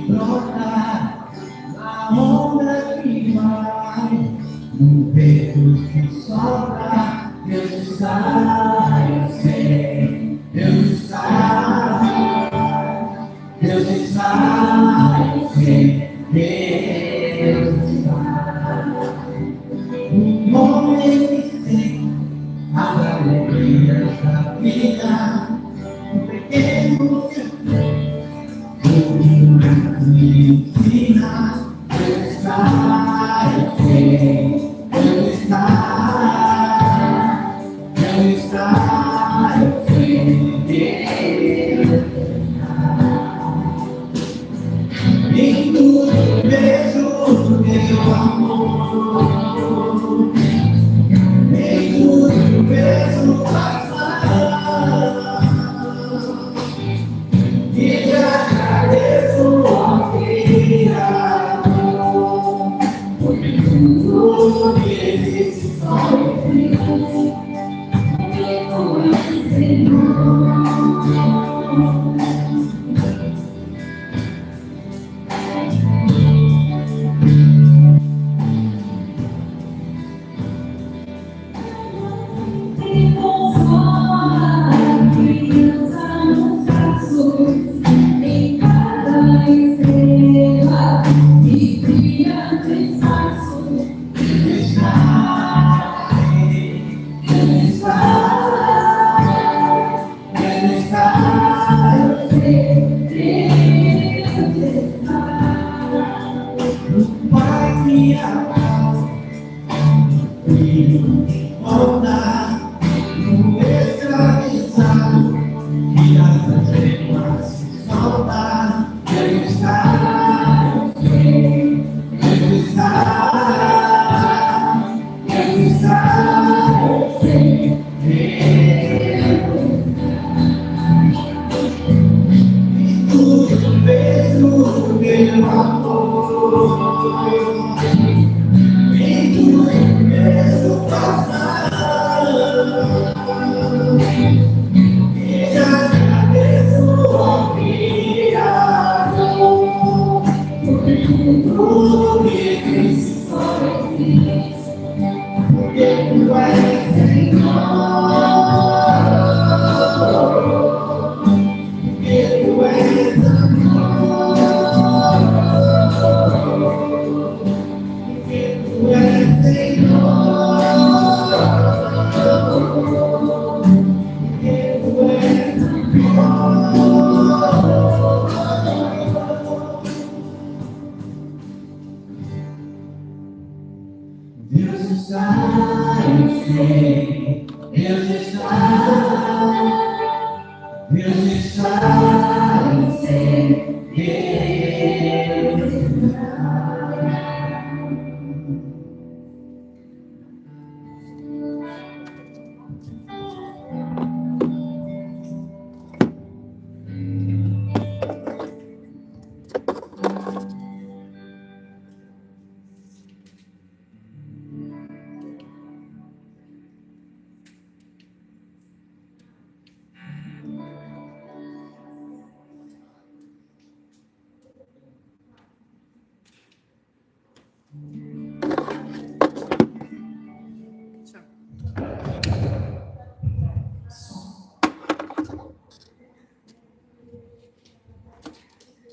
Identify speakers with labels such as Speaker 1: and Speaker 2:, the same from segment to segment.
Speaker 1: brota na onda que vai, no peito que sobra, Deus está, eu sei, Deus está, Deus está, eu sei, Deus está. Um homem que tem as alegrias da vida, um pequeno me ensina, Deus está, eu sei, Deus está, Deus está, eu sei, Deus está. Em tudo vejo teu amor, em tudo vejo passar. E já agradeço ao Criador, porque tudo que existe só existe, reconhece Senhor. Deus está, eu sei, Deus está, Deus está, eu sei, Deus está.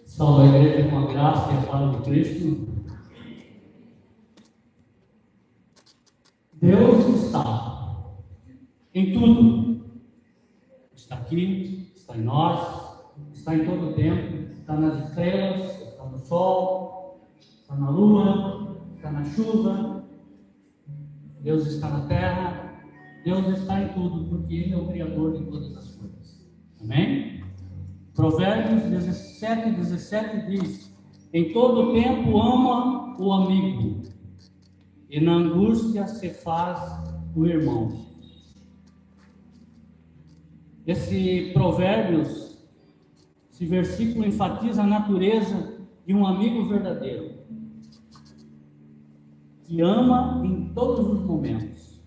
Speaker 2: Salve a igreja com a graça e a paz de Cristo. Deus está em tudo. Está aqui, está em nós, está em todo o tempo, está nas estrelas, está no sol, está na lua, está na chuva. Deus está na terra, Deus está em tudo, porque Ele é o Criador de todas as coisas. Amém? Provérbios 17 diz: em todo tempo ama o amigo, e na angústia se faz o irmão. Esse Provérbios, esse versículo enfatiza a natureza de um amigo verdadeiro, que ama em todos os momentos,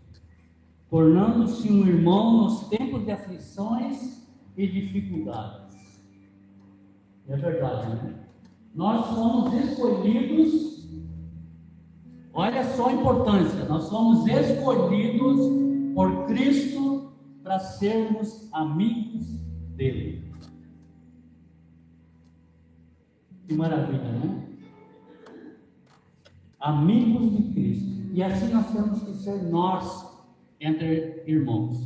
Speaker 2: tornando-se um irmão nos tempos de aflições e dificuldades. É verdade, né? Nós somos escolhidos, olha só a importância, nós somos escolhidos por Cristo para sermos amigos dele. Que maravilha, né? Amigos de Cristo. E assim nós temos que ser nós, entre irmãos.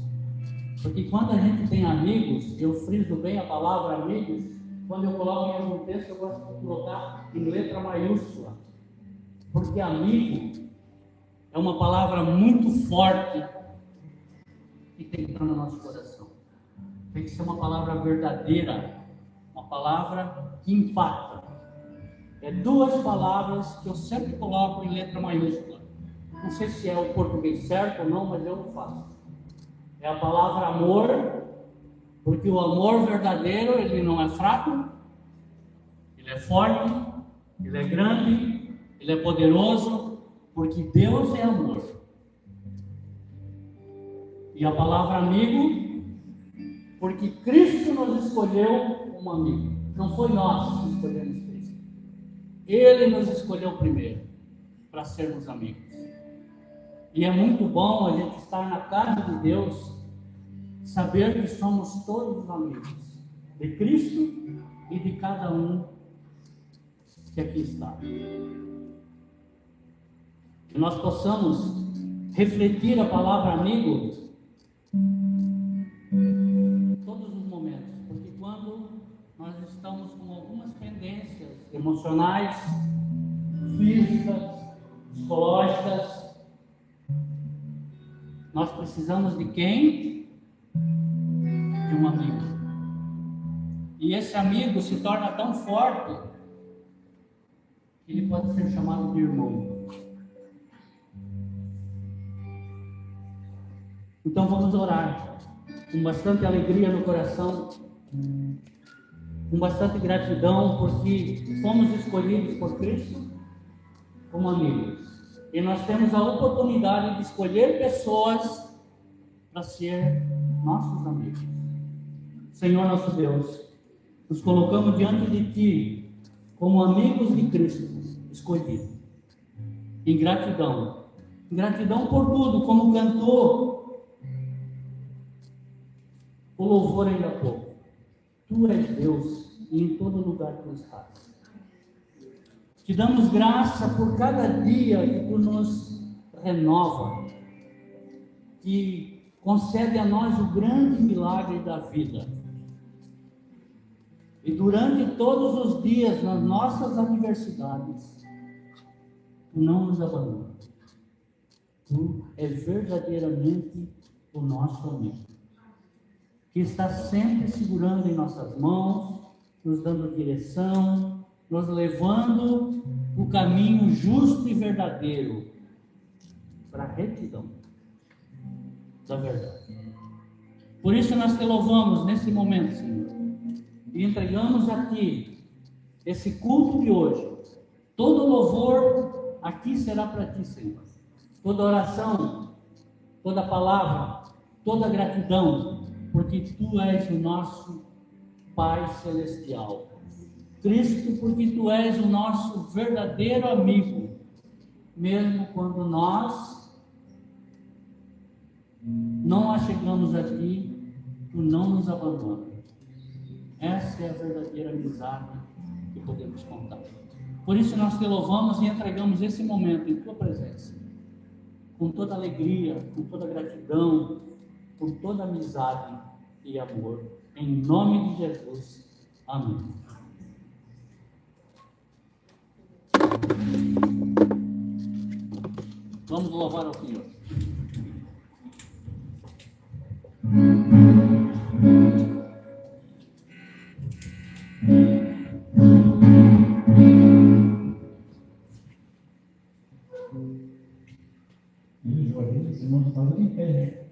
Speaker 2: Porque quando a gente tem amigos, eu friso bem a palavra amigos, quando eu coloco em algum texto, eu gosto de colocar em letra maiúscula. Porque amigo é uma palavra muito forte que tem que entrar no nosso coração. Tem que ser uma palavra verdadeira, uma palavra que impacta. É duas palavras que eu sempre coloco em letra maiúscula. Não sei se é o português certo ou não, mas eu não faço. É a palavra amor, porque o amor verdadeiro, ele não é fraco, ele é forte, ele é grande, ele é poderoso, porque Deus é amor. E a palavra amigo, porque Cristo nos escolheu como amigo. Não foi nós que escolhemos Cristo. Ele nos escolheu primeiro para sermos amigos. E é muito bom a gente estar na casa de Deus, saber que somos todos amigos de Cristo e de cada um que aqui está. Que nós possamos refletir a palavra amigo em todos os momentos, porque quando nós estamos com algumas pendências emocionais, físicas, psicológicas, nós precisamos de quem? De um amigo. E esse amigo se torna tão forte que ele pode ser chamado de irmão. Então vamos orar com bastante alegria no coração, com bastante gratidão, porque fomos escolhidos por Cristo como amigos. E nós temos a oportunidade de escolher pessoas para ser nossos amigos. Senhor nosso Deus, nos colocamos diante de Ti como amigos de Cristo escolhidos. Em gratidão. Em gratidão por tudo, como cantou o louvor ainda há pouco. Tu és Deus e em todo lugar Tu estás. Te damos graça por cada dia que Tu nos renova, que concede a nós o grande milagre da vida. E durante todos os dias, nas nossas adversidades, Tu não nos abandona. Tu és verdadeiramente o nosso amigo, que está sempre segurando em nossas mãos, nos dando direção, nos levando o caminho justo e verdadeiro para a retidão da verdade. Por isso nós Te louvamos nesse momento, Senhor, e entregamos a Ti esse culto de hoje. Todo louvor aqui será para Ti, Senhor. Toda oração, toda palavra, toda gratidão, porque Tu és o nosso Pai Celestial. Cristo, porque Tu és o nosso verdadeiro amigo, mesmo quando nós não achegamos a Ti, Tu não nos abandona. Essa é a verdadeira amizade que podemos contar. Por isso nós Te louvamos e entregamos esse momento em Tua presença, com toda alegria, com toda gratidão, com toda amizade e amor. Em nome de Jesus. Amém. Vamos louvar ao Senhor.
Speaker 1: Esse irmão estava de pé.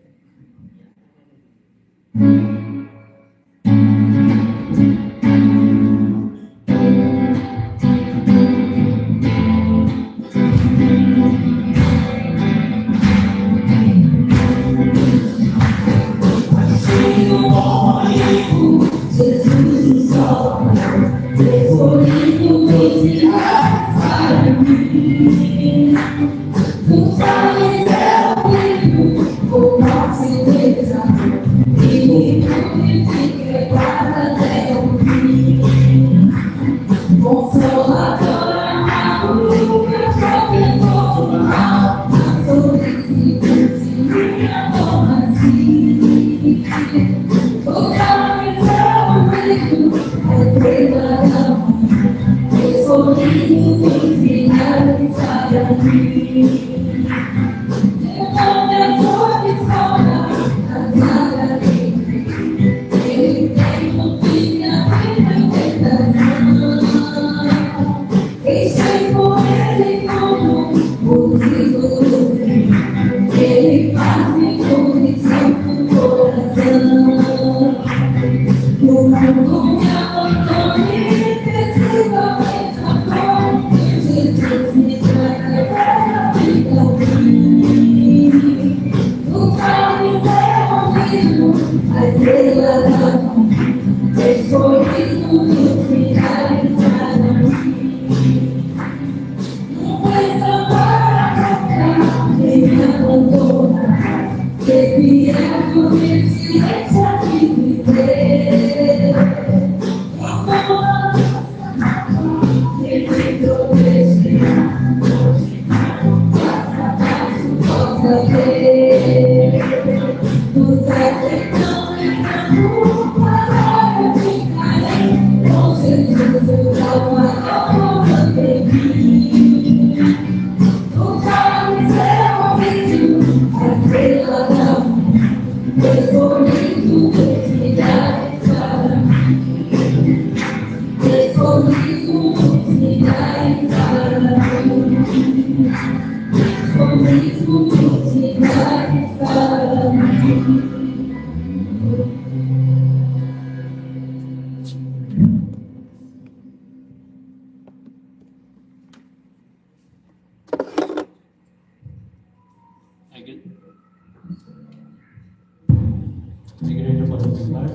Speaker 2: A igreja pode sentar.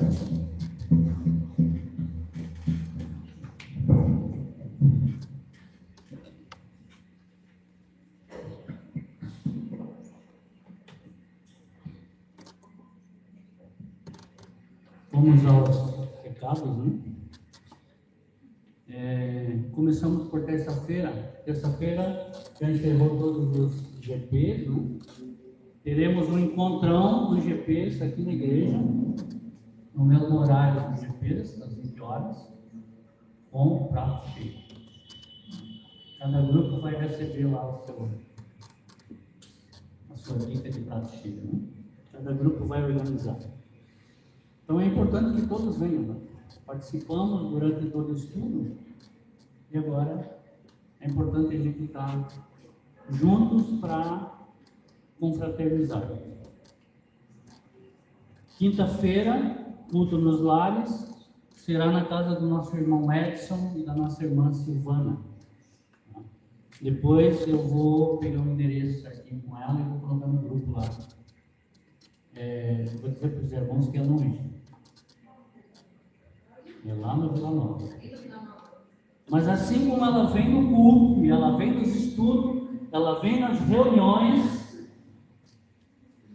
Speaker 2: Vamos aos recados, né? Começamos por terça-feira. Terça-feira já encerrou todos os GPs, né? Teremos um encontrão dos GPs aqui na igreja, no mesmo horário dos GPs, às 20 horas, com o prato cheio. Cada grupo vai receber lá a sua dica de prato cheio, né? Cada grupo vai organizar. Então é importante que todos venham, né? Participamos durante todo o estudo e agora é importante a gente estar juntos para confraternizar. Quinta-feira, culto nos lares, será na casa do nosso irmão Edson e da nossa irmã Silvana. Depois eu vou pegar o endereço aqui com ela e vou colocar no grupo lá. Vou dizer para os irmãos que é longe. É lá no Vila Nova. Mas assim como ela vem no culto, e ela vem nos estudos, ela vem nas reuniões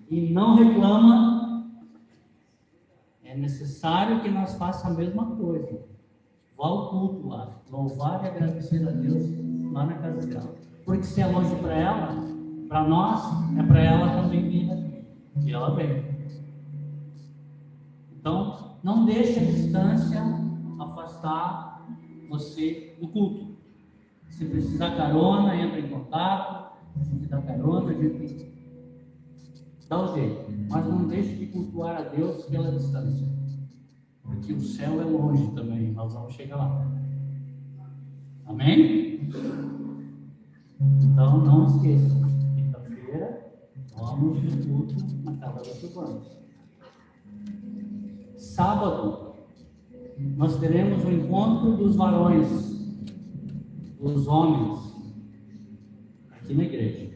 Speaker 2: e não reclama, é necessário que nós façamos a mesma coisa. Vá ao culto lá, louvar e agradecer a Deus lá na casa dela. Porque se é longe para ela, para nós, é para ela também vir aqui. E ela vem. Então, não deixe a distância afastar você do culto. Se precisar carona, entra em contato. A gente dá carona, a gente dá o jeito. Mas não deixe de cultuar a Deus pela distância. Porque o céu é longe também. Nós vamos chegar lá. Amém? Então, não esqueça. Quinta-feira, vamos no culto na casa da Silvana. Sábado, nós teremos o encontro dos varões, dos homens, aqui na igreja.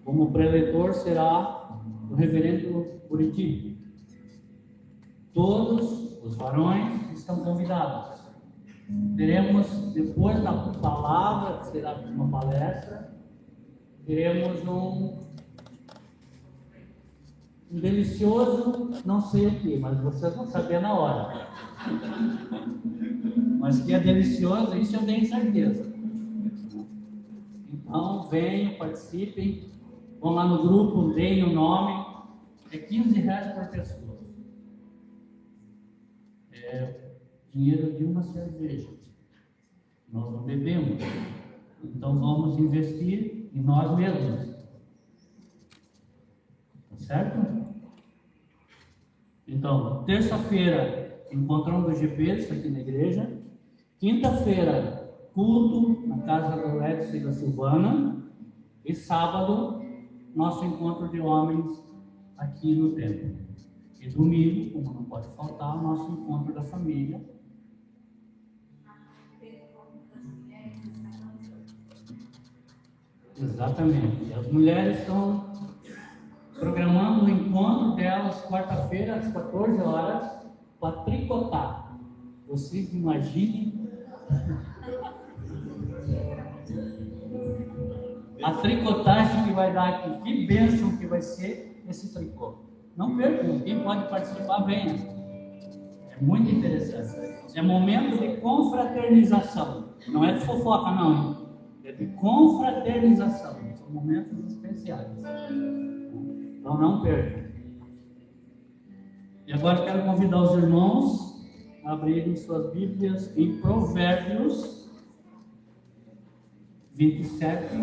Speaker 2: Como preletor será o reverendo Buriti. Todos os varões estão convidados. Teremos, depois da palavra, que será uma palestra, teremos um Um delicioso, não sei o que, mas vocês vão saber na hora. Mas que é delicioso, isso eu tenho certeza. Então, venham, participem, vão lá no grupo, deem o nome. É R$ 15 por pessoa. É dinheiro de uma cerveja. Nós não bebemos. Então, vamos investir em nós mesmos. Tá certo? Então, terça-feira, encontrão do GPS aqui na igreja. Quinta-feira, culto na casa do Alex e da Silvana. E sábado, nosso encontro de homens aqui no templo. E domingo, como não pode faltar, o nosso encontro da família. Exatamente. E as mulheres estão programando o encontro delas quarta-feira às 14 horas para tricotar. Vocês imaginem a tricotagem que vai dar aqui, que bênção que vai ser esse tricô. Não percam, quem pode participar, venha. É muito interessante. É momento de confraternização. Não é de fofoca, não, hein? É de confraternização. São momentos especiais. Então não percam. E agora quero convidar os irmãos a abrirem suas Bíblias em Provérbios 27,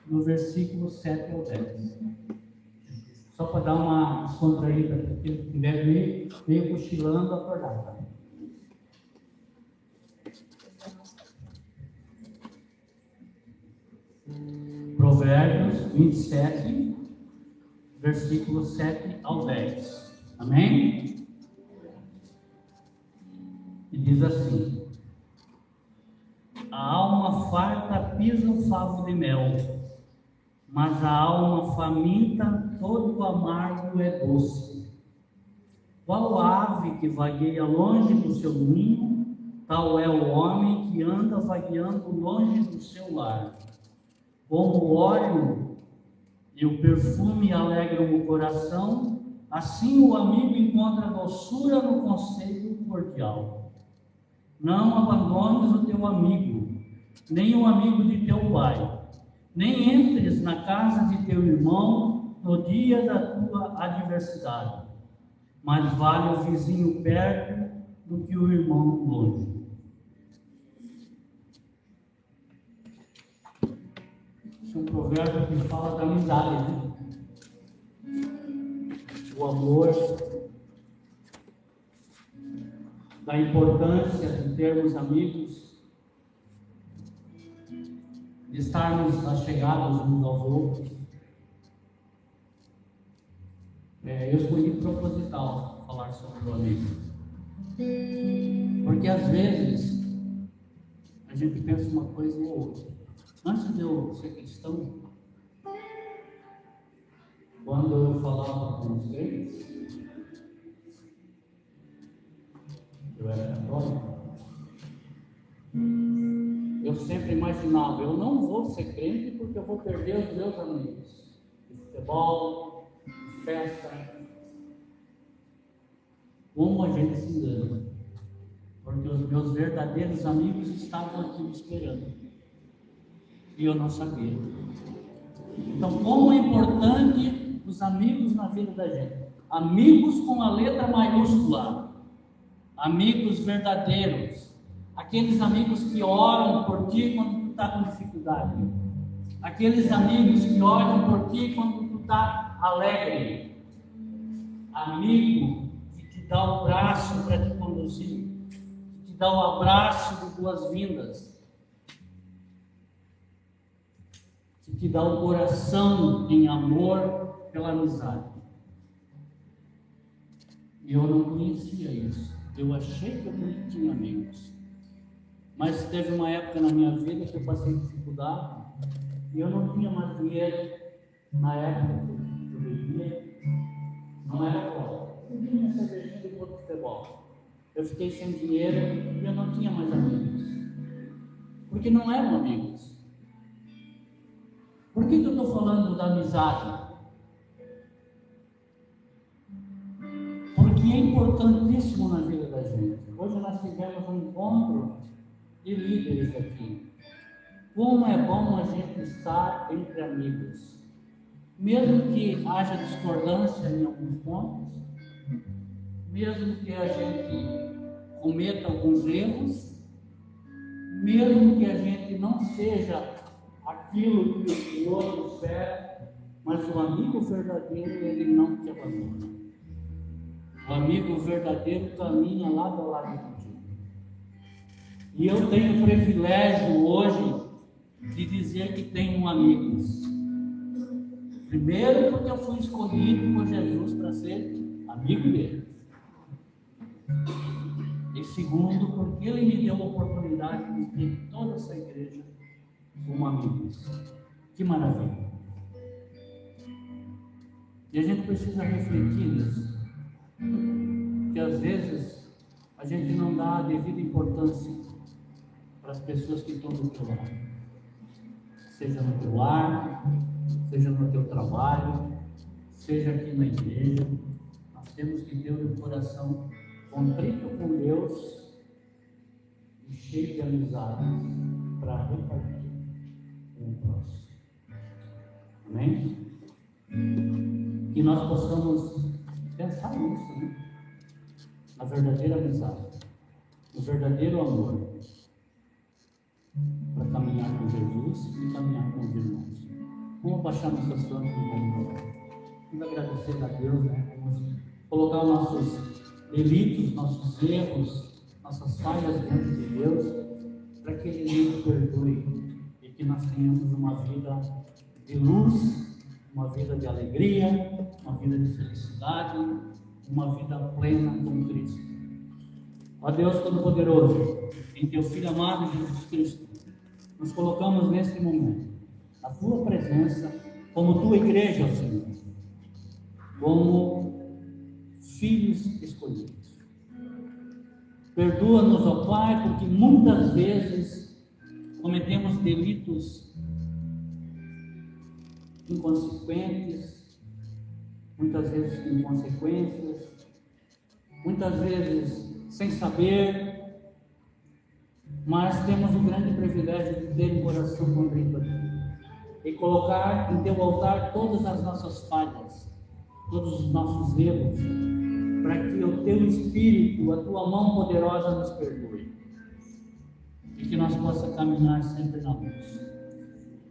Speaker 2: no versículo 7 ao 10. Só para dar uma descontraída, para quem estiver meio cochilando, acordar. Tá? Provérbios 27, versículo 7 ao 10. Amém? E diz assim: a alma farta pisa o favo de mel, mas a alma faminta, todo amargo é doce. Qual ave que vagueia longe do seu ninho, tal é o homem que anda vagueando longe do seu lar. Como o óleo e o perfume alegram o coração, assim o amigo encontra doçura no conselho cordial. Não abandones o teu amigo, nem o amigo de teu pai, nem entres na casa de teu irmão no dia da tua adversidade. Mais vale o vizinho perto do que o irmão longe. Esse é um provérbio que fala da amizade, né? O amor, da importância de termos amigos, de estarmos achegados uns aos outros. Eu escolhi proposital falar sobre o amigo, porque às vezes a gente pensa uma coisa ou outra. Antes de eu ser cristão, quando eu falava com os crentes, eu era católico, eu sempre imaginava, eu não vou ser crente porque eu vou perder os meus amigos de futebol, de festa. Como a gente se engana, porque os meus verdadeiros amigos estavam aqui me esperando e eu não sabia. Então, como é importante os amigos na vida da gente. Amigos com a letra maiúscula, amigos verdadeiros, aqueles amigos que oram por ti quando tu está com dificuldade, aqueles amigos que oram por ti quando tu está alegre, amigo que te dá o braço para te conduzir, que te dá o abraço de boas-vindas, que te dá o coração em amor pela amizade. E eu não conhecia isso. Eu achei que eu tinha amigos. Mas teve uma época na minha vida que eu passei dificuldade e eu não tinha mais dinheiro. Na época que eu bebia, não era bola. Eu vinha minha cervejinha de futebol. Eu fiquei sem dinheiro e eu não tinha mais amigos. Porque não eram amigos. Por que eu estou falando da amizade? Hoje nós tivemos um encontro de líderes aqui. Como é bom a gente estar entre amigos. Mesmo que haja discordância em alguns pontos, mesmo que a gente cometa alguns erros, mesmo que a gente não seja aquilo que o outro espera, mas o amigo verdadeiro, ele não te abandona. O amigo verdadeiro caminha lado a lado contigo. E eu tenho o privilégio hoje de dizer que tenho amigos. Primeiro, porque eu fui escolhido por Jesus para ser amigo dele. E segundo, porque ele me deu a oportunidade de ter toda essa igreja como amigos. Que maravilha! E a gente precisa refletir nisso. Porque às vezes a gente não dá a devida importância para as pessoas que estão do teu lado. Seja no teu lar, seja no teu trabalho, seja aqui na igreja. Nós temos que ter um coração contrito com Deus e cheio de amizades para repartir com o próximo. Amém? Que nós possamos pensar nisso, né? Na verdadeira amizade, no verdadeiro amor, para caminhar com Jesus e caminhar com os irmãos. Vamos baixar nossas mãos e vamos orar. Vamos agradecer a Deus, né? Vamos colocar os nossos delitos, nossos erros, nossas falhas diante de Deus, para que Ele nos perdoe e que nós tenhamos uma vida de luz, uma vida de alegria, uma vida de felicidade, uma vida plena com Cristo. Ó Deus Todo-Poderoso, em Teu Filho amado Jesus Cristo, nos colocamos neste momento, na Tua presença, como Tua igreja, Senhor, como filhos escolhidos. Perdoa-nos, ó Pai, porque muitas vezes cometemos delitos inconsequentes, muitas vezes com consequências, muitas vezes sem saber, mas temos o grande privilégio de ter um coração contrito e colocar em Teu altar todas as nossas falhas, todos os nossos erros, para que o Teu Espírito, a Tua mão poderosa nos perdoe e que nós possamos caminhar sempre na luz.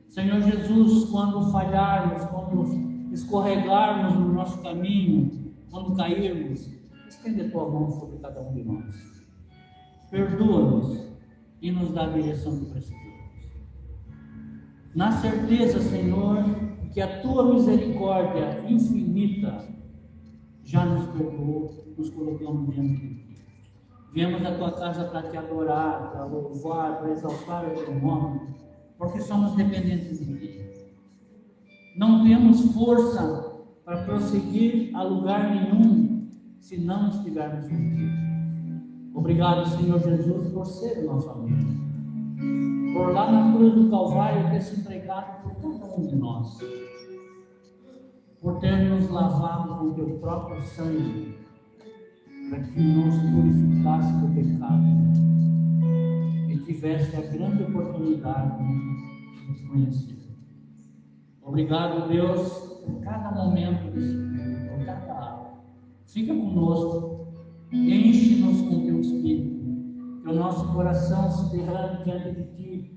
Speaker 2: Senhor Jesus, quando falharmos, quando escorregarmos no nosso caminho, quando cairmos, estende a Tua mão sobre cada um de nós. Perdoa-nos e nos dá a direção que precisamos. Na certeza, Senhor, que a Tua misericórdia infinita já nos perdoou, nos colocamos diante de Ti. Viemos à Tua casa para Te adorar, para louvar, para exaltar o Teu nome, porque somos dependentes de Ti. Não temos força para prosseguir a lugar nenhum se não estivermos contigo. Obrigado, Senhor Jesus, por ser o nosso amigo. Por lá na cruz do Calvário ter se entregado por cada um de nós. Por ter nos lavado com Teu próprio sangue, para que nos purificasse do pecado e tivesse a grande oportunidade de nos conhecer. Obrigado, Deus, por cada momento desse dia, por cada aula. Fica conosco, enche-nos com Teu Espírito, que o nosso coração se derrame diante de Ti,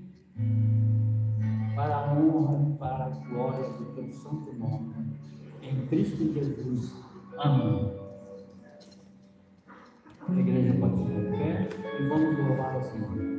Speaker 2: para a honra e para a glória do Teu santo nome. Em Cristo Jesus. Amém. A igreja pode se de pé e vamos louvar ao Senhor.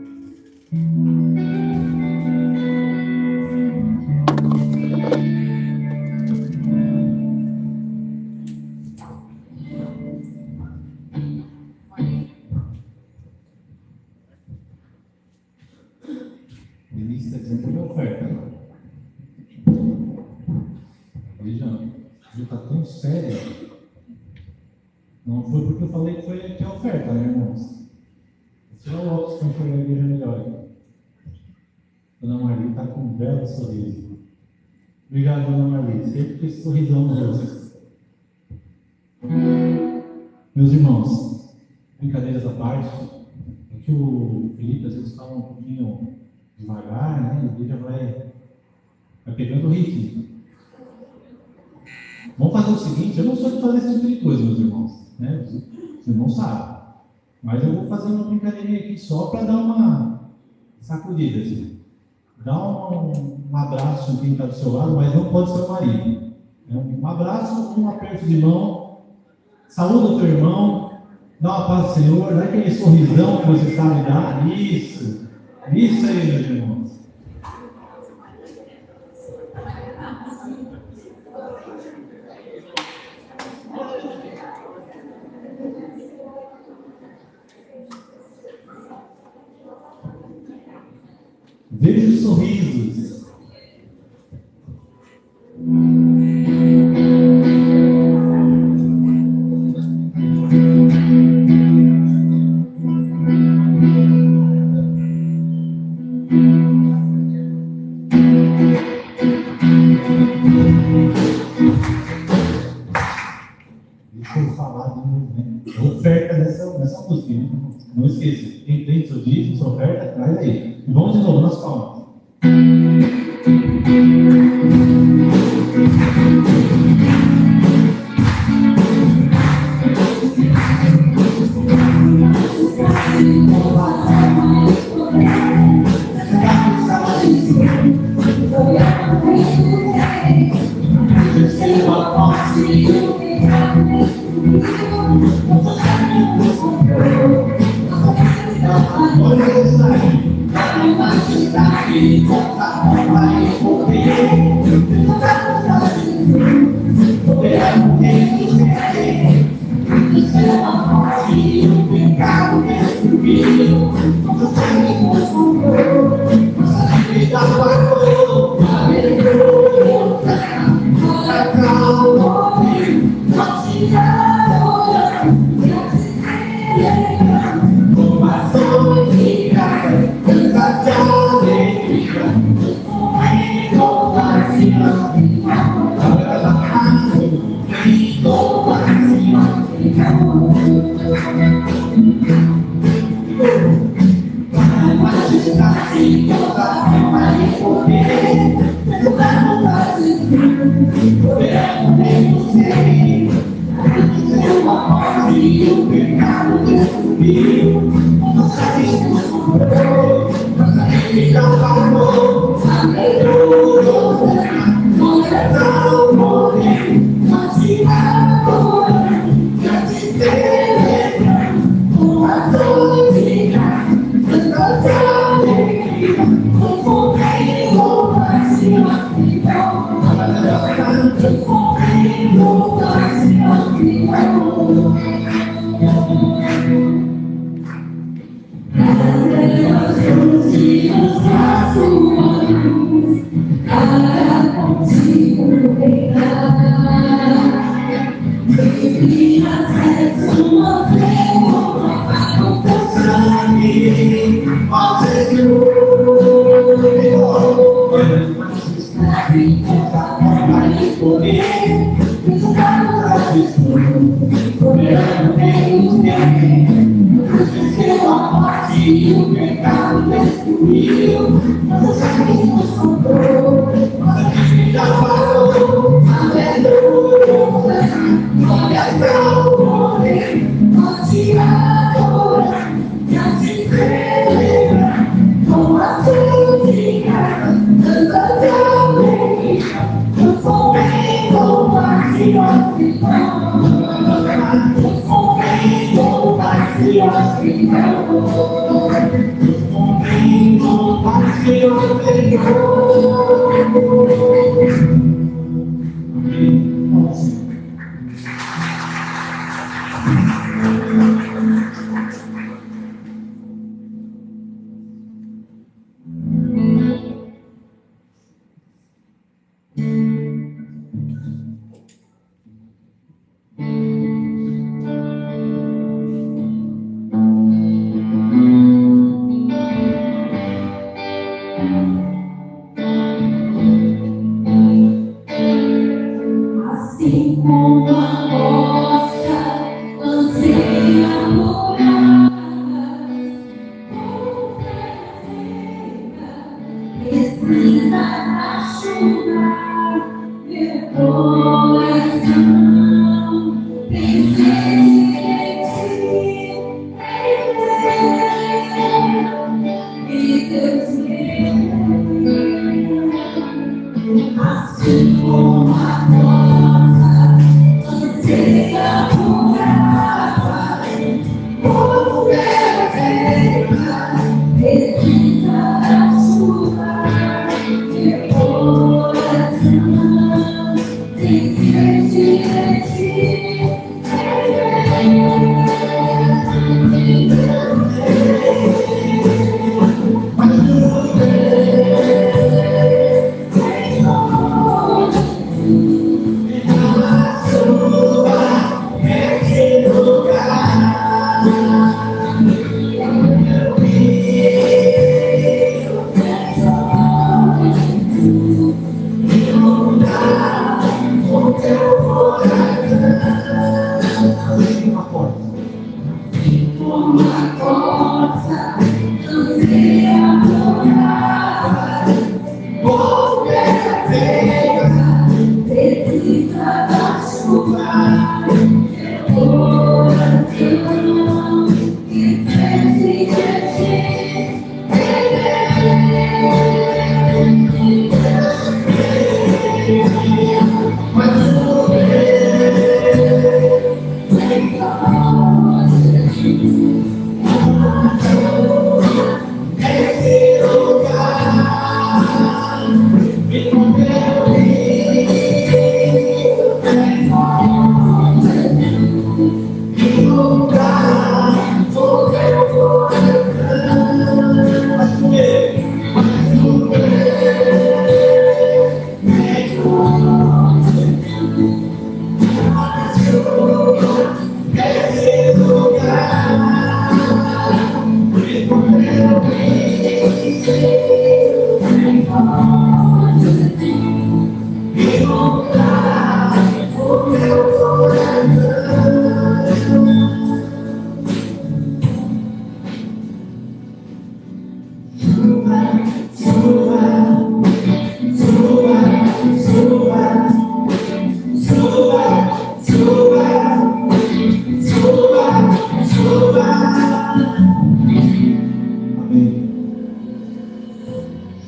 Speaker 1: Ministro está dizendo que é oferta. Veja, está tão sério. Não foi porque eu falei que foi aqui a oferta, né, irmãos? Tira o óculos para enxergar a igreja melhor. Dona Marli está com um belo sorriso. Obrigado, Dona Marli. Sempre com esse sorrisão no rosto. Meus irmãos, brincadeiras à parte, é que o Felipe às vezes fala um pouquinho devagar, né? E ele já vai pegando o ritmo. Vamos fazer o seguinte, eu não sou de fazer esse tipo de coisa, meus irmãos, né? Os irmãos sabem. Mas eu vou fazer uma brincadeirinha aqui só para dar uma sacudida, assim. Dá um abraço em quem está do seu lado, mas não pode ser o marido. Um abraço, um aperto de mão, saúda o teu irmão, dá uma paz do Senhor, dá aquele sorrisão que você sabe dar. Isso aí, meus irmãos. Veja os sorrisos. Deixa eu falar de novo, né? Oferta nessa música, né? Não esqueça. Quem tem seu dízimo, sua oferta, traz aí. E vamos de novo, nas palmas.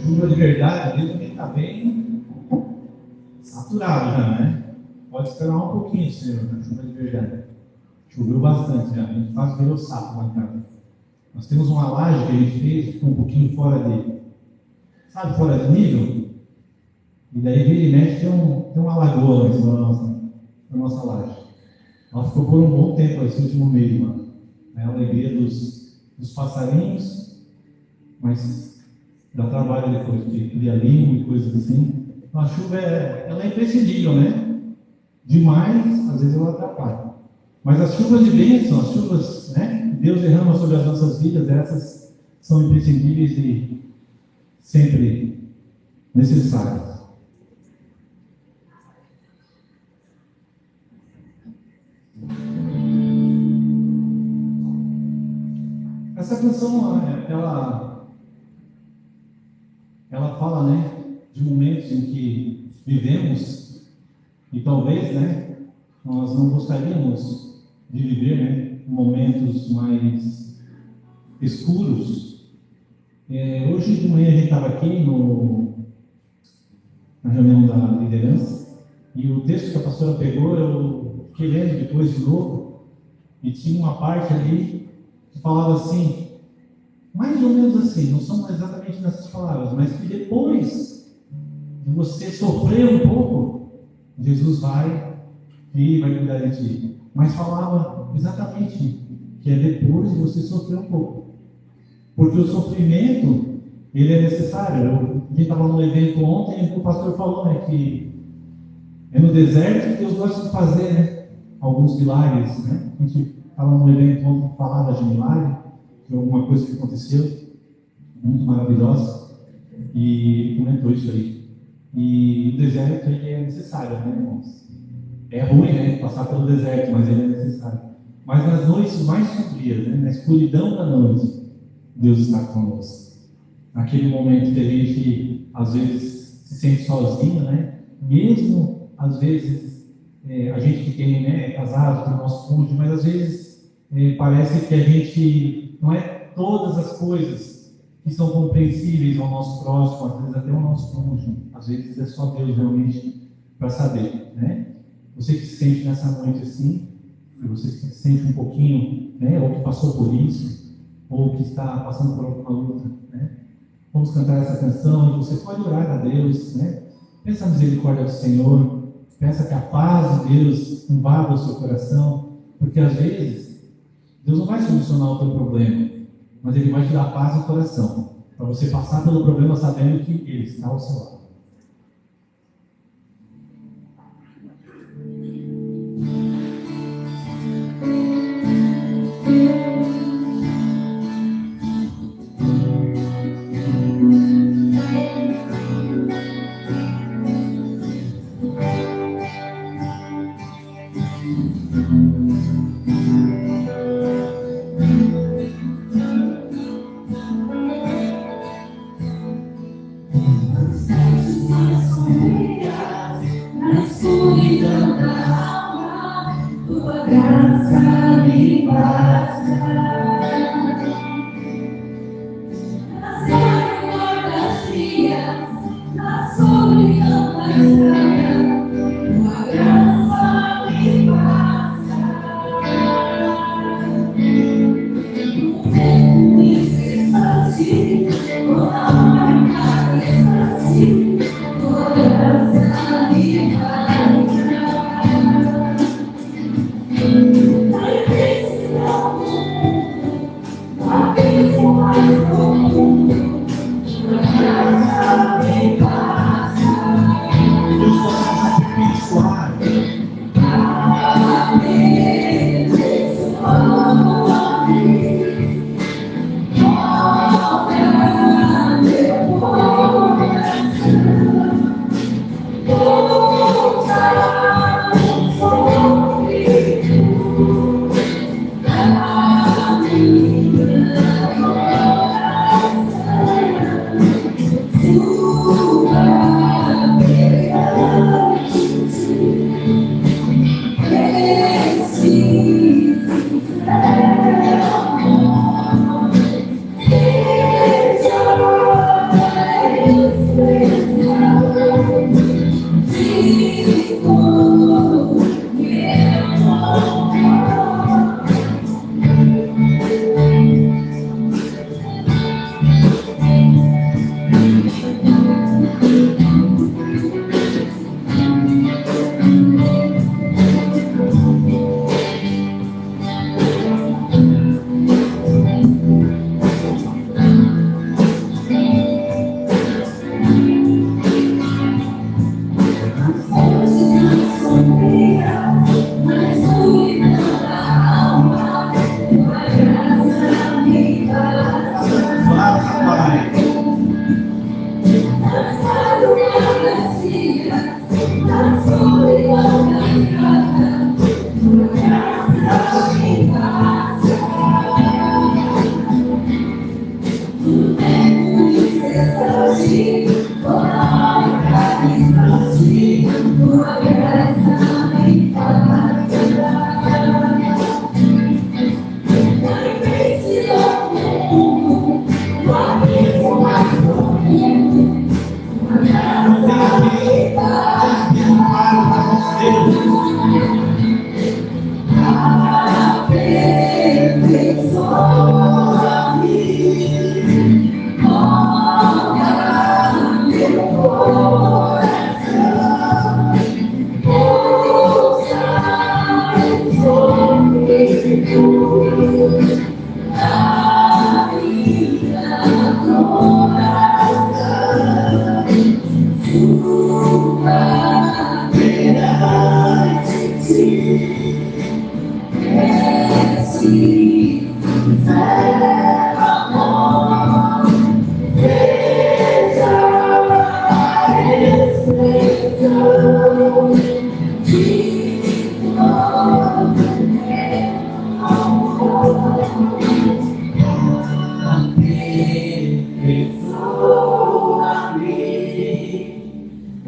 Speaker 1: Chuva de verdade, Deus também está bem saturado já, né? Pode esperar um pouquinho, Senhor, na chuva de verdade. Choveu bastante já, a gente quase virou sapo lá em casa. Nós temos uma laje que a gente fez, ficou um pouquinho fora de, sabe, fora de nível. E daí vira e mexe, tem uma lagoa em cima da nossa laje. Ela ficou por um bom tempo esse último mês, mano. É a alegria dos passarinhos, mas dá trabalho depois, de cria limo e coisas assim. Então, a chuva ela é imprescindível, né? Demais, às vezes ela atrapalha. Mas as chuvas de bênção, as chuvas, né, que Deus derrama sobre as nossas vidas, essas são imprescindíveis e sempre necessárias. Essa canção, ela fala, né, de momentos em que vivemos e talvez, né, nós não gostaríamos de viver, né, momentos mais escuros. Hoje de manhã a gente estava aqui na reunião da liderança e o texto que a pastora pegou, eu fiquei lendo depois de novo e tinha uma parte ali que falava assim, mais ou menos assim, não são exatamente nessas palavras, mas que depois de você sofrer um pouco, Jesus vai vir e vai cuidar de ti. Mas falava exatamente que é depois de você sofrer um pouco. Porque o sofrimento, ele é necessário. A gente estava num evento ontem e o pastor falou, né, que é no deserto que Deus gosta de fazer, né, alguns milagres, né? A gente estava num evento ontem que falava de milagre, de alguma coisa que aconteceu, muito maravilhosa, e comentou isso aí. E o deserto, ele é necessário, né, irmãos? É ruim, né, passar pelo deserto, mas ele é necessário. Mas nas noites mais sombrias, né, na escuridão da noite, Deus está conosco. Naquele momento que a gente, às vezes se sente sozinho, né? Mesmo, às vezes, a gente que tem, né, é casado, tem o nosso cônjuge, mas às vezes parece que a gente não é todas as coisas que são compreensíveis ao nosso próximo, às vezes até ao nosso cônjuge. Às vezes é só Deus realmente para saber, né? Você que se sente nessa noite assim, você que se sente um pouquinho, né, ou que passou por isso, ou que está passando por alguma luta, né? Vamos cantar essa canção e você pode orar a Deus, né? Peça a misericórdia do Senhor, peça que a paz de Deus invada o seu coração, porque às vezes Deus não vai solucionar o teu problema, mas Ele vai te dar paz no coração, para você passar pelo problema sabendo que Ele está ao seu lado.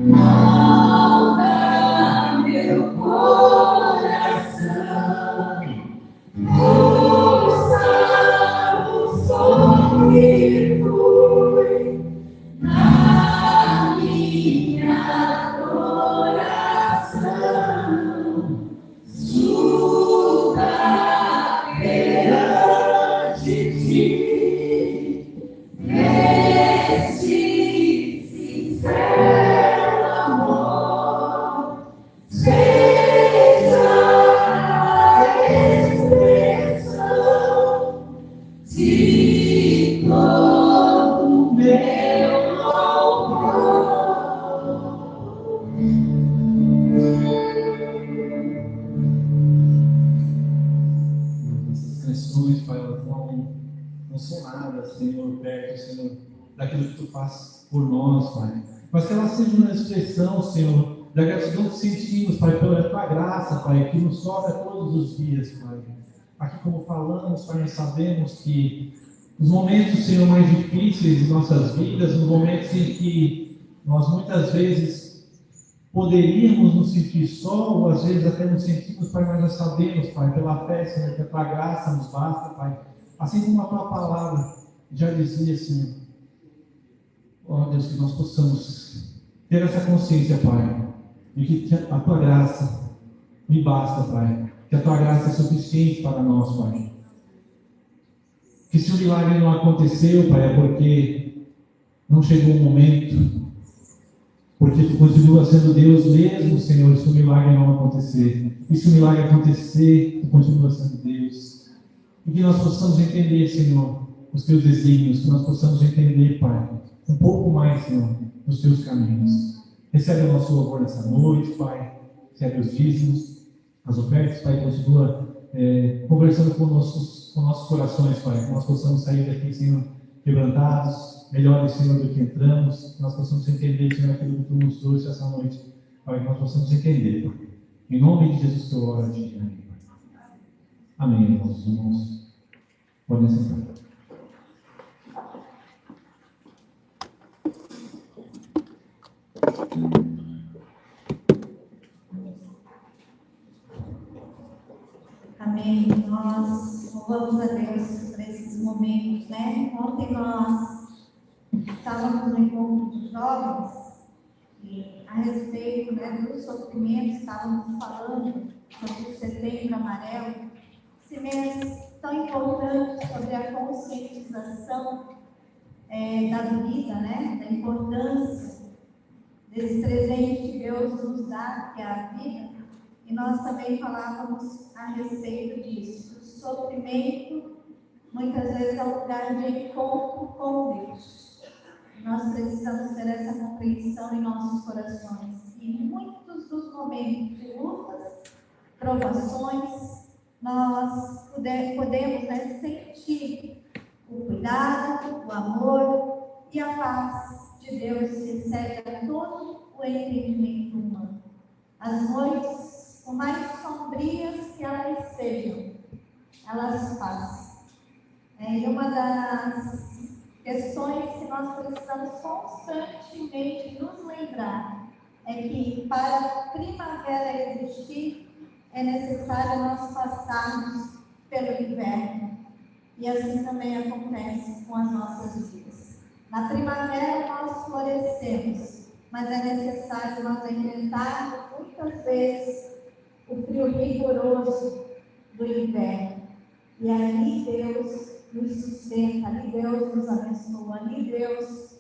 Speaker 3: Molda meu coração, ouça o som que flui na minha adoração. Suba perante ti, nesse sincero amor, seja a expressão de todo o meu louvor.
Speaker 1: Essas canções, Pai, elas não são nada, Senhor, perto, Senhor, daquilo que Tu faz por nós, Pai. Mas que elas sejam uma expressão, Senhor, da gratidão que sentimos, Pai, pela Tua graça, Pai, que nos sobra todos os dias, Pai. Aqui como falamos, Pai, nós sabemos que nos momentos, Senhor, mais difíceis de nossas vidas, nos momentos em que nós muitas vezes poderíamos nos sentir só, ou às vezes até nos sentimos, Pai, mas nós sabemos, Pai, pela fé, Senhor, que a Tua graça nos basta, Pai. Assim como a Tua palavra já dizia, Senhor. Ó Deus, que nós possamos ter essa consciência, Pai, de que a Tua graça me basta, Pai. Que a Tua graça é suficiente para nós, Pai. Que se o milagre não aconteceu, Pai, é porque não chegou o momento. Porque Tu continua sendo Deus mesmo, Senhor, se o milagre não acontecer. E se o milagre acontecer, Tu continua sendo Deus. E que nós possamos entender, Senhor, os Teus desígnios, que nós possamos entender, Pai, um pouco mais, Senhor, dos Teus caminhos. Recebe o nosso louvor nessa noite, Pai. Recebe os dízimos, as ofertas, Pai, continua conversando com nossos corações, Pai. Que nós possamos sair daqui, Senhor, quebrantados, melhores, Senhor, do que entramos. Que nós possamos entender, Senhor, aquilo que Tu nos trouxe essa noite. Pai, que nós possamos entender, Pai. Em nome de Jesus que eu oro a Ti. Amém, Pai. Amém, nossos irmãos. Podem sentar.
Speaker 3: Amém. Nós louvamos a Deus por esses momentos, né? Ontem nós estávamos no encontro dos jovens e a respeito, né, do sofrimento, estávamos falando sobre o Setembro Amarelo, esse mês tão importante sobre a conscientização da vida, né? Da importância desse presente que Deus nos dá, que é a vida. E nós também falávamos a respeito disso. O sofrimento, muitas vezes, é um lugar de encontro com Deus. Nós precisamos ter essa compreensão em nossos corações. E em muitos dos momentos de lutas, provações, nós podemos, né, sentir o cuidado, o amor e a paz de Deus que excede a todo o entendimento humano. As noites, por mais sombrias que elas sejam, elas passam. E uma das questões que nós precisamos constantemente nos lembrar é que para a primavera existir, é necessário nós passarmos pelo inverno. E assim também acontece com as nossas vidas. Na primavera nós florescemos, mas é necessário nós enfrentarmos muitas vezes o frio rigoroso do inverno. E ali Deus nos sustenta, ali Deus nos abençoa, ali Deus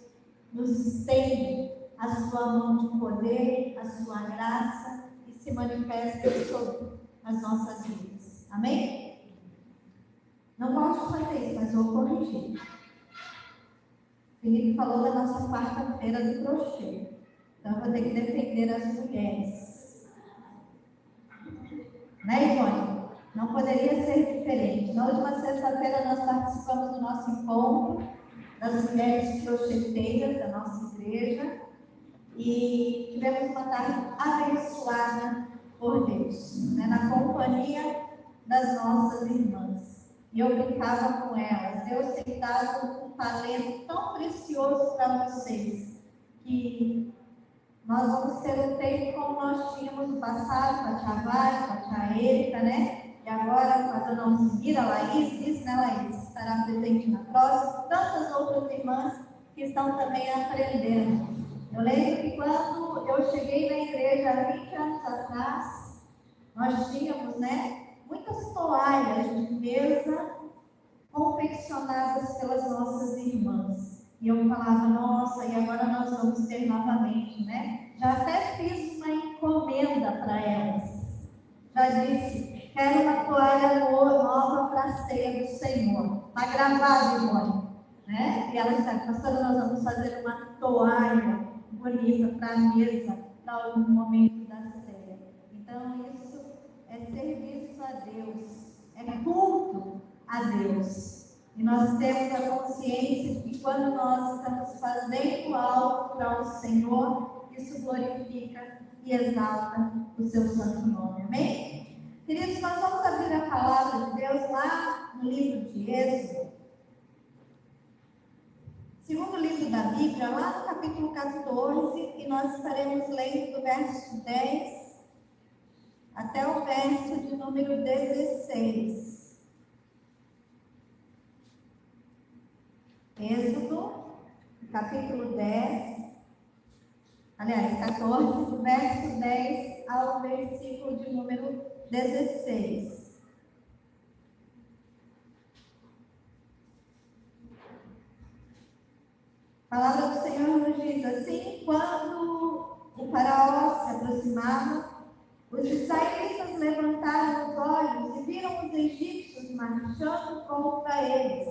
Speaker 3: nos estende a sua mão de poder, a sua graça e se manifesta sobre as nossas vidas. Amém? Não gosto de fazer isso, mas vou corrigir. Felipe falou da nossa quarta-feira do crochê. Então eu vou ter que defender as mulheres. Né, Ivone? Não poderia ser diferente. Na última sexta-feira nós participamos do nosso encontro das mulheres crocheteiras da nossa igreja e tivemos uma tarde abençoada por Deus, né, na companhia das nossas irmãs. E eu brincava com elas: Deus tem dado um talento tão precioso para vocês, que Nós vamos ter um tempo como nós tínhamos no passado, com a tia Vara, com a tia Érica, né? E agora com a dona Alcimira, a Laís, disse, né, Laís? Estará presente na próxima. Tantas outras irmãs que estão também aprendendo. Eu lembro que quando eu cheguei na igreja há 20 anos atrás, nós tínhamos, né, muitas toalhas de mesa confeccionadas pelas nossas irmãs. E eu falava, nossa, e agora nós vamos ter novamente, né? Já até fiz uma encomenda para elas. Já disse, quero uma toalha nova para a ceia do Senhor. Está gravado, Ivone, né? E ela disse, pastora, nós vamos fazer uma toalha bonita para a mesa, para o momento da ceia. Então, isso é serviço a Deus, é culto a Deus. E nós temos a consciência de que quando nós estamos fazendo algo para o Senhor, isso glorifica e exalta o seu santo nome. Amém? Queridos, nós vamos abrir a palavra de Deus lá no livro de Êxodo. Segundo livro da Bíblia, lá no capítulo 14, e nós estaremos lendo do verso 10 até o verso de número 16. Êxodo, capítulo 10, aliás, 14, do verso 10 ao versículo de número 16. A palavra do Senhor nos diz assim: quando o faraó se aproximava, os israelitas levantaram os olhos e viram os egípcios marchando contra eles.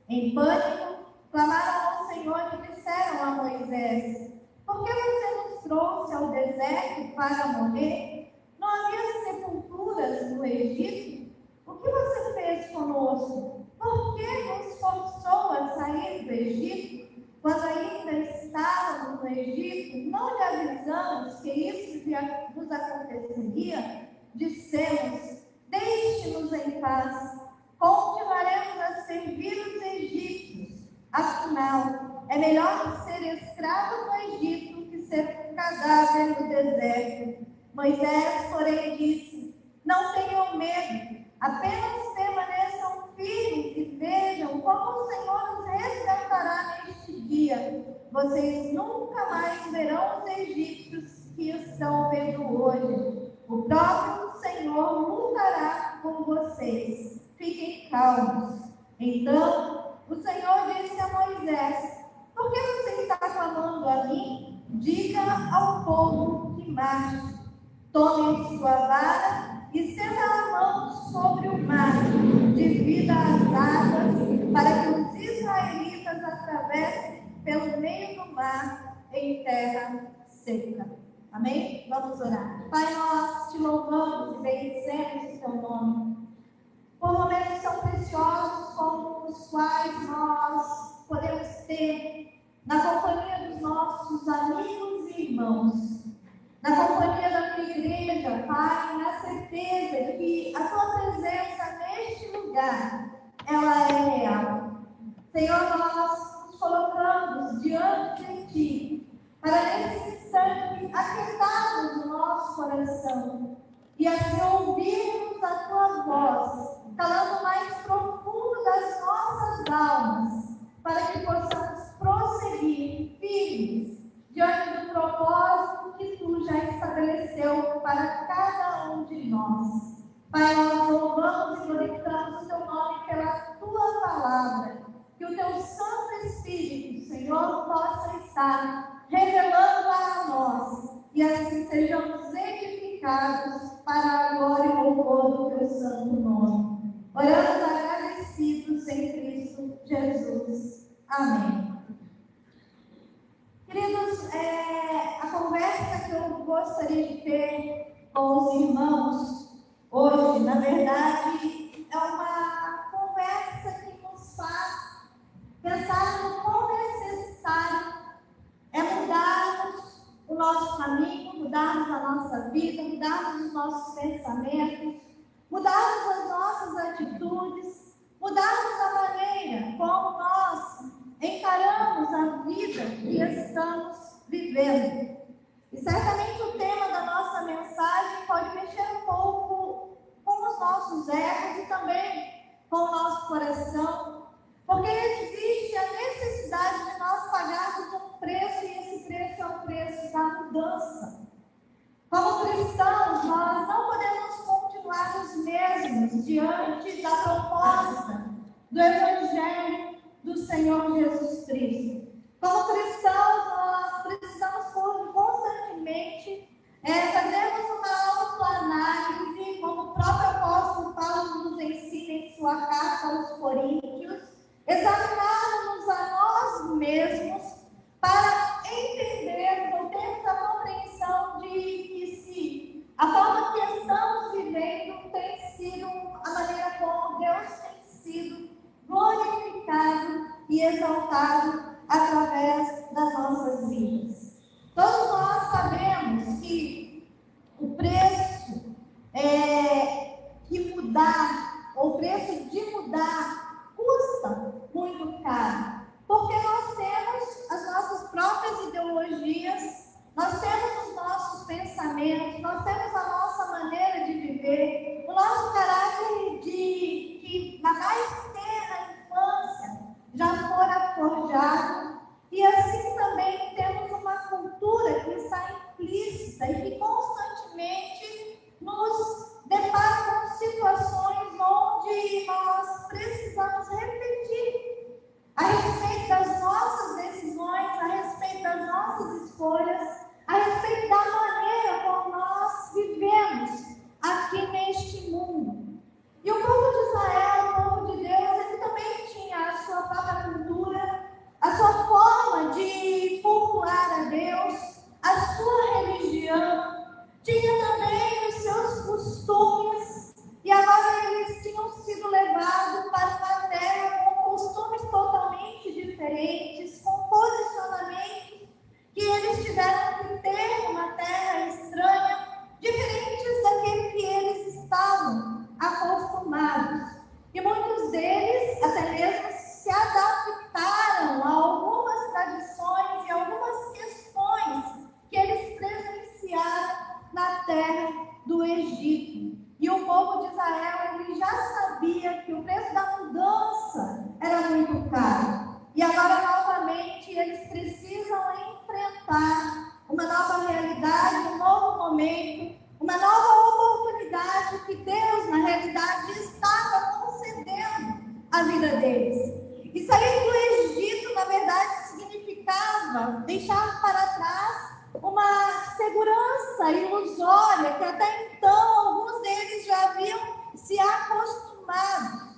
Speaker 3: Em pânico, clamaram ao Senhor e disseram a Moisés: por que você nos trouxe ao deserto para morrer? Não havia sepulturas no Egito? O que você fez conosco? Por que nos forçou a sair do Egito? Quando ainda estávamos no Egito, não lhe avisamos que isso nos aconteceria? Dissemos: deixe-nos em paz, continuaremos a servir os egípcios. Afinal, é melhor ser escravo no Egito que ser cadáver no deserto. Moisés, porém, disse: não tenham medo, apenas permaneçam firmes e vejam como o Senhor os resgatará neste dia. Vocês nunca mais verão os egípcios que estão vendo hoje. O próprio Senhor lutará com vocês. Fiquem calmos. Então, o Senhor disse a Moisés: por que você está clamando a mim? Diga ao povo que marche. Tome sua vara e estenda a mão sobre o mar, divida as águas, para que os israelitas atravessem pelo meio do mar em terra seca. Amém? Vamos orar. Pai, nós te louvamos e bendizemos o teu nome por momentos tão preciosos como os quais nós podemos ter na companhia dos nossos amigos e irmãos, na companhia da tua igreja, Pai, na certeza de que a tua presença neste lugar, ela é real. Senhor, nós nos colocamos diante de ti, para nesse instante aquietarmos o nosso coração e assim ouvirmos a tua voz, calando mais profundo das nossas almas, para que possamos prosseguir firmes diante do propósito que tu já estabeleceu para cada um de nós. Pai, nós louvamos e glorificamos o teu nome pela tua palavra, que o teu Santo Espírito, Senhor, possa estar revelando para nós e assim sejamos edificados para a glória e louvor do teu santo nome. Oramos agradecidos em Cristo Jesus. Amém. Queridos, a conversa que eu gostaria de ter com os irmãos hoje, na verdade, é uma conversa que nos faz pensar no quão necessário é mudarmos o nosso caminho, mudarmos a nossa vida, mudarmos os nossos pensamentos, mudarmos as nossas atitudes, mudarmos a maneira como nós encaramos a vida que estamos vivendo. E certamente o tema da nossa mensagem pode mexer um pouco com os nossos egos e também com o nosso coração, porque existe a necessidade de nós pagarmos um preço, e esse preço é o preço da mudança. Como cristãos, nós não podemos continuar os mesmos diante da proposta do Evangelho do Senhor Jesus Cristo. Como cristãos, nós precisamos constantemente fazermos uma autoanálise, como o próprio apóstolo Paulo nos ensina em sua carta aos Coríntios, examinarmos a nós mesmos para entender ou termos a compreensão de que se a forma que estamos vivendo tem sido a maneira como Deus tem sido glorificado e exaltado através das nossas vidas. Todos nós sabemos que o preço que mudar, ou o preço de mudar, custa muito caro, porque nós temos as nossas próprias ideologias, nós temos os nossos pensamentos, nós temos a nossa maneira de viver, o nosso caráter que na mais tenra infância já fora forjado, e assim também temos uma cultura que está implícita e que constantemente nos depara com situações onde nós precisamos refletir a respeito das nossas decisões, a respeito das nossas escolhas, a respeito da maneira como nós vivemos aqui neste mundo. E o povo de Israel, o povo de Deus, ele também tinha a sua própria cultura, a sua forma de cultuar a Deus, a sua religião, tinha também os seus costumes, e agora eles tinham sido levados para uma terra com costumes totalmente diferentes, com posicionamentos que eles tiveram que ter numa terra estranha, diferentes daquele que eles estavam acostumados. E muitos deles até mesmo se adaptaram a algumas tradições e algumas questões que eles presenciaram na terra do Egito. E o povo de Israel, ele já sabia que o preço da mudança era muito caro. E agora, novamente, eles precisam enfrentar uma nova realidade, um novo momento, uma nova oportunidade que Deus, na realidade, estava concedendo à vida deles. E sair do Egito, na verdade, significava deixar para trás uma segurança ilusória que até então alguns deles já haviam se acostumado.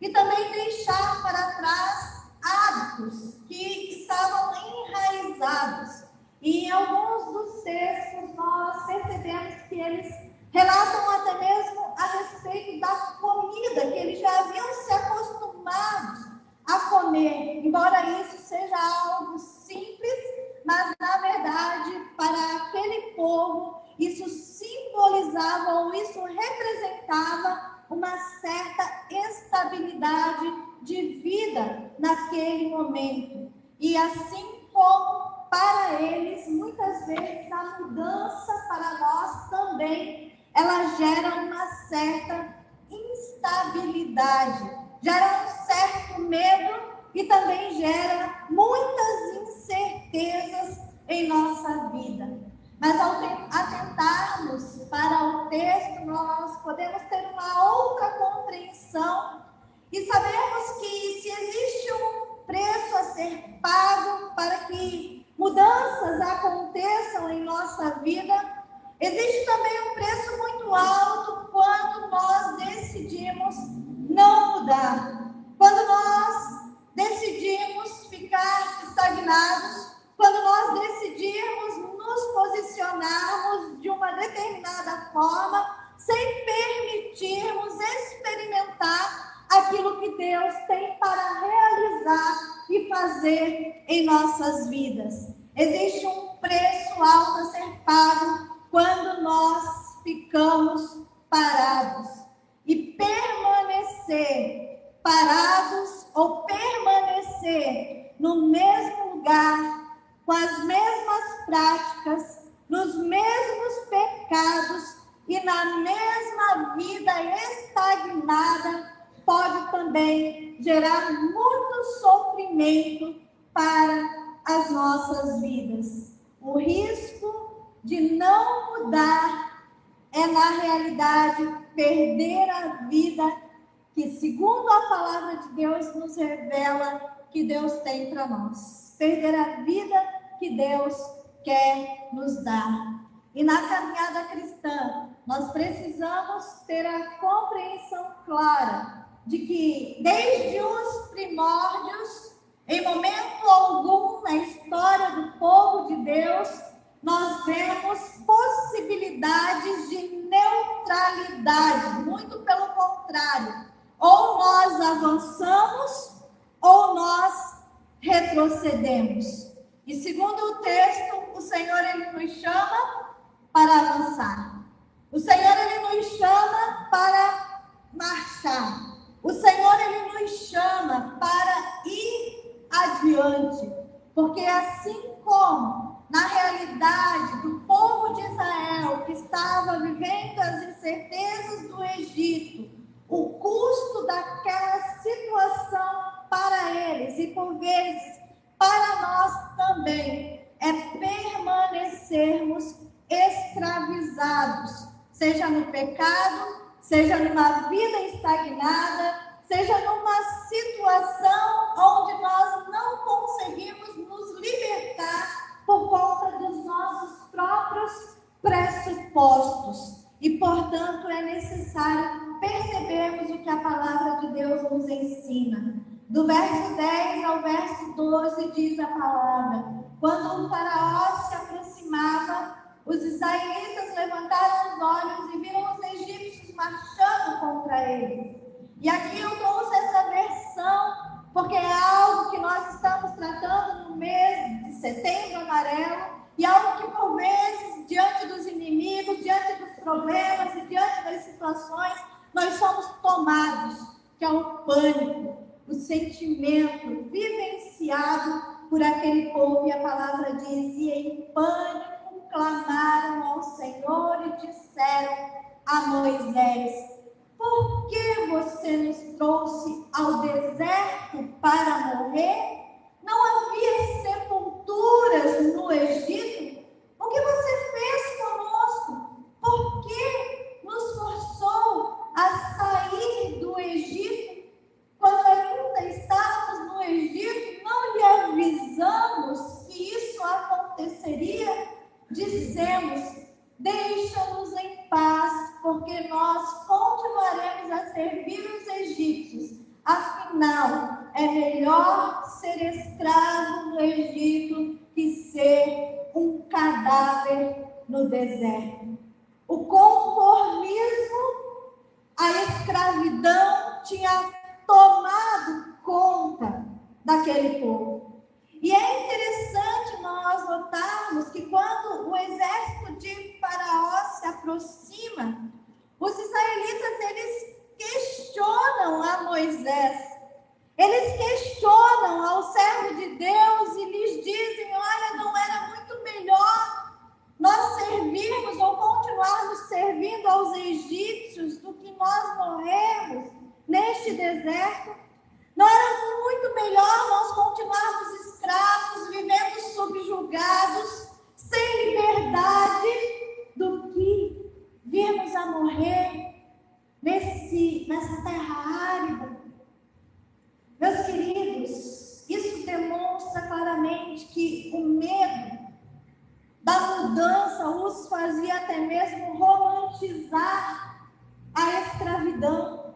Speaker 3: E também deixar para trás hábitos que estavam enraizados. E em alguns dos textos nós percebemos que eles relatam até mesmo a respeito da comida que eles já haviam se acostumados a comer, embora isso seja algo simples, mas na verdade para aquele povo isso simbolizava ou isso representava uma certa estabilidade de vida naquele momento. E assim como para eles, muitas vezes a mudança para nós também, ela gera uma certa instabilidade, gera um certo medo e também gera muitas incertezas em nossa vida. Mas ao atentarmos para o texto, nós podemos ter uma outra compreensão e sabemos que se existe um preço a ser pago para que mudanças aconteçam em nossa vida, existe também um preço muito alto quando nós decidimos não mudar, quando nós decidimos ficar estagnados, quando nós decidimos nos posicionarmos de uma determinada forma, sem permitirmos experimentar aquilo que Deus tem para realizar e fazer em nossas vidas. Existe um preço alto a ser pago quando nós ficamos parados. E permanecer parados ou permanecer no mesmo lugar, com as mesmas práticas, nos nos mesmos pecados e na mesma vida estagnada, pode também gerar muito sofrimento para as nossas vidas. O risco de não mudar é, na realidade, perder a vida que, segundo a palavra de Deus, nos revela que Deus tem para nós. Perder a vida que Deus quer nos dar. E na caminhada cristã, nós precisamos ter a compreensão clara de que, desde os primórdios, em momento algum na história do povo de Deus, nós vemos possibilidades de neutralidade, muito pelo contrário. Ou nós avançamos, ou nós retrocedemos. E segundo o texto, o Senhor, Ele nos chama para avançar. O Senhor, Ele nos chama para marchar. O Senhor, Ele nos chama para ir adiante. Porque assim como na realidade do povo de Israel, que estava vivendo as incertezas do Egito, o custo daquela situação para eles e por vezes para nós também é permanecermos escravizados, seja no pecado, seja numa vida estagnada, seja numa situação onde nós não conseguimos nos libertar por conta dos nossos próprios pressupostos. E, portanto, é necessário percebermos o que a palavra de Deus nos ensina. Do verso 10 ao verso 12 diz a palavra: quando o faraó se aproximava, os israelitas levantaram os olhos e viram os egípcios marchando contra eles. E aqui eu trouxe essa versão, porque é algo que nós estamos tratando no mês de Setembro Amarelo, e algo que por vezes, diante dos inimigos, diante dos problemas e diante das situações, nós somos tomados, que é o pânico, o sentimento vivenciado por aquele povo. E a palavra diz: e em pânico clamaram ao Senhor e disseram a Moisés: por que você nos trouxe ao deserto para morrer? Não havia sepulturas no Egito? O que você fez conosco? Por que nos forçou a sair do Egito? Quando ainda estávamos no Egito, não lhe avisamos que isso aconteceria? Dissemos: deixa-nos em paz, porque nós continuaremos a servir os egípcios. Afinal, é melhor ser escravo no Egito que ser um cadáver no deserto. O conformismo, a escravidão tinha tomado conta daquele povo. E é interessante nós notarmos que quando o exército de Faraó se aproxima, os israelitas, eles questionam a Moisés. Eles questionam ao servo de Deus e lhes dizem: olha, não era muito melhor nós servirmos ou continuarmos servindo aos egípcios do que nós morrermos neste deserto? Não era muito melhor nós continuarmos escravos, vivendo subjugados, sem liberdade, do que virmos a morrer nessa terra árida? Meus queridos, isso demonstra claramente que o medo da mudança os fazia até mesmo romantizar a escravidão.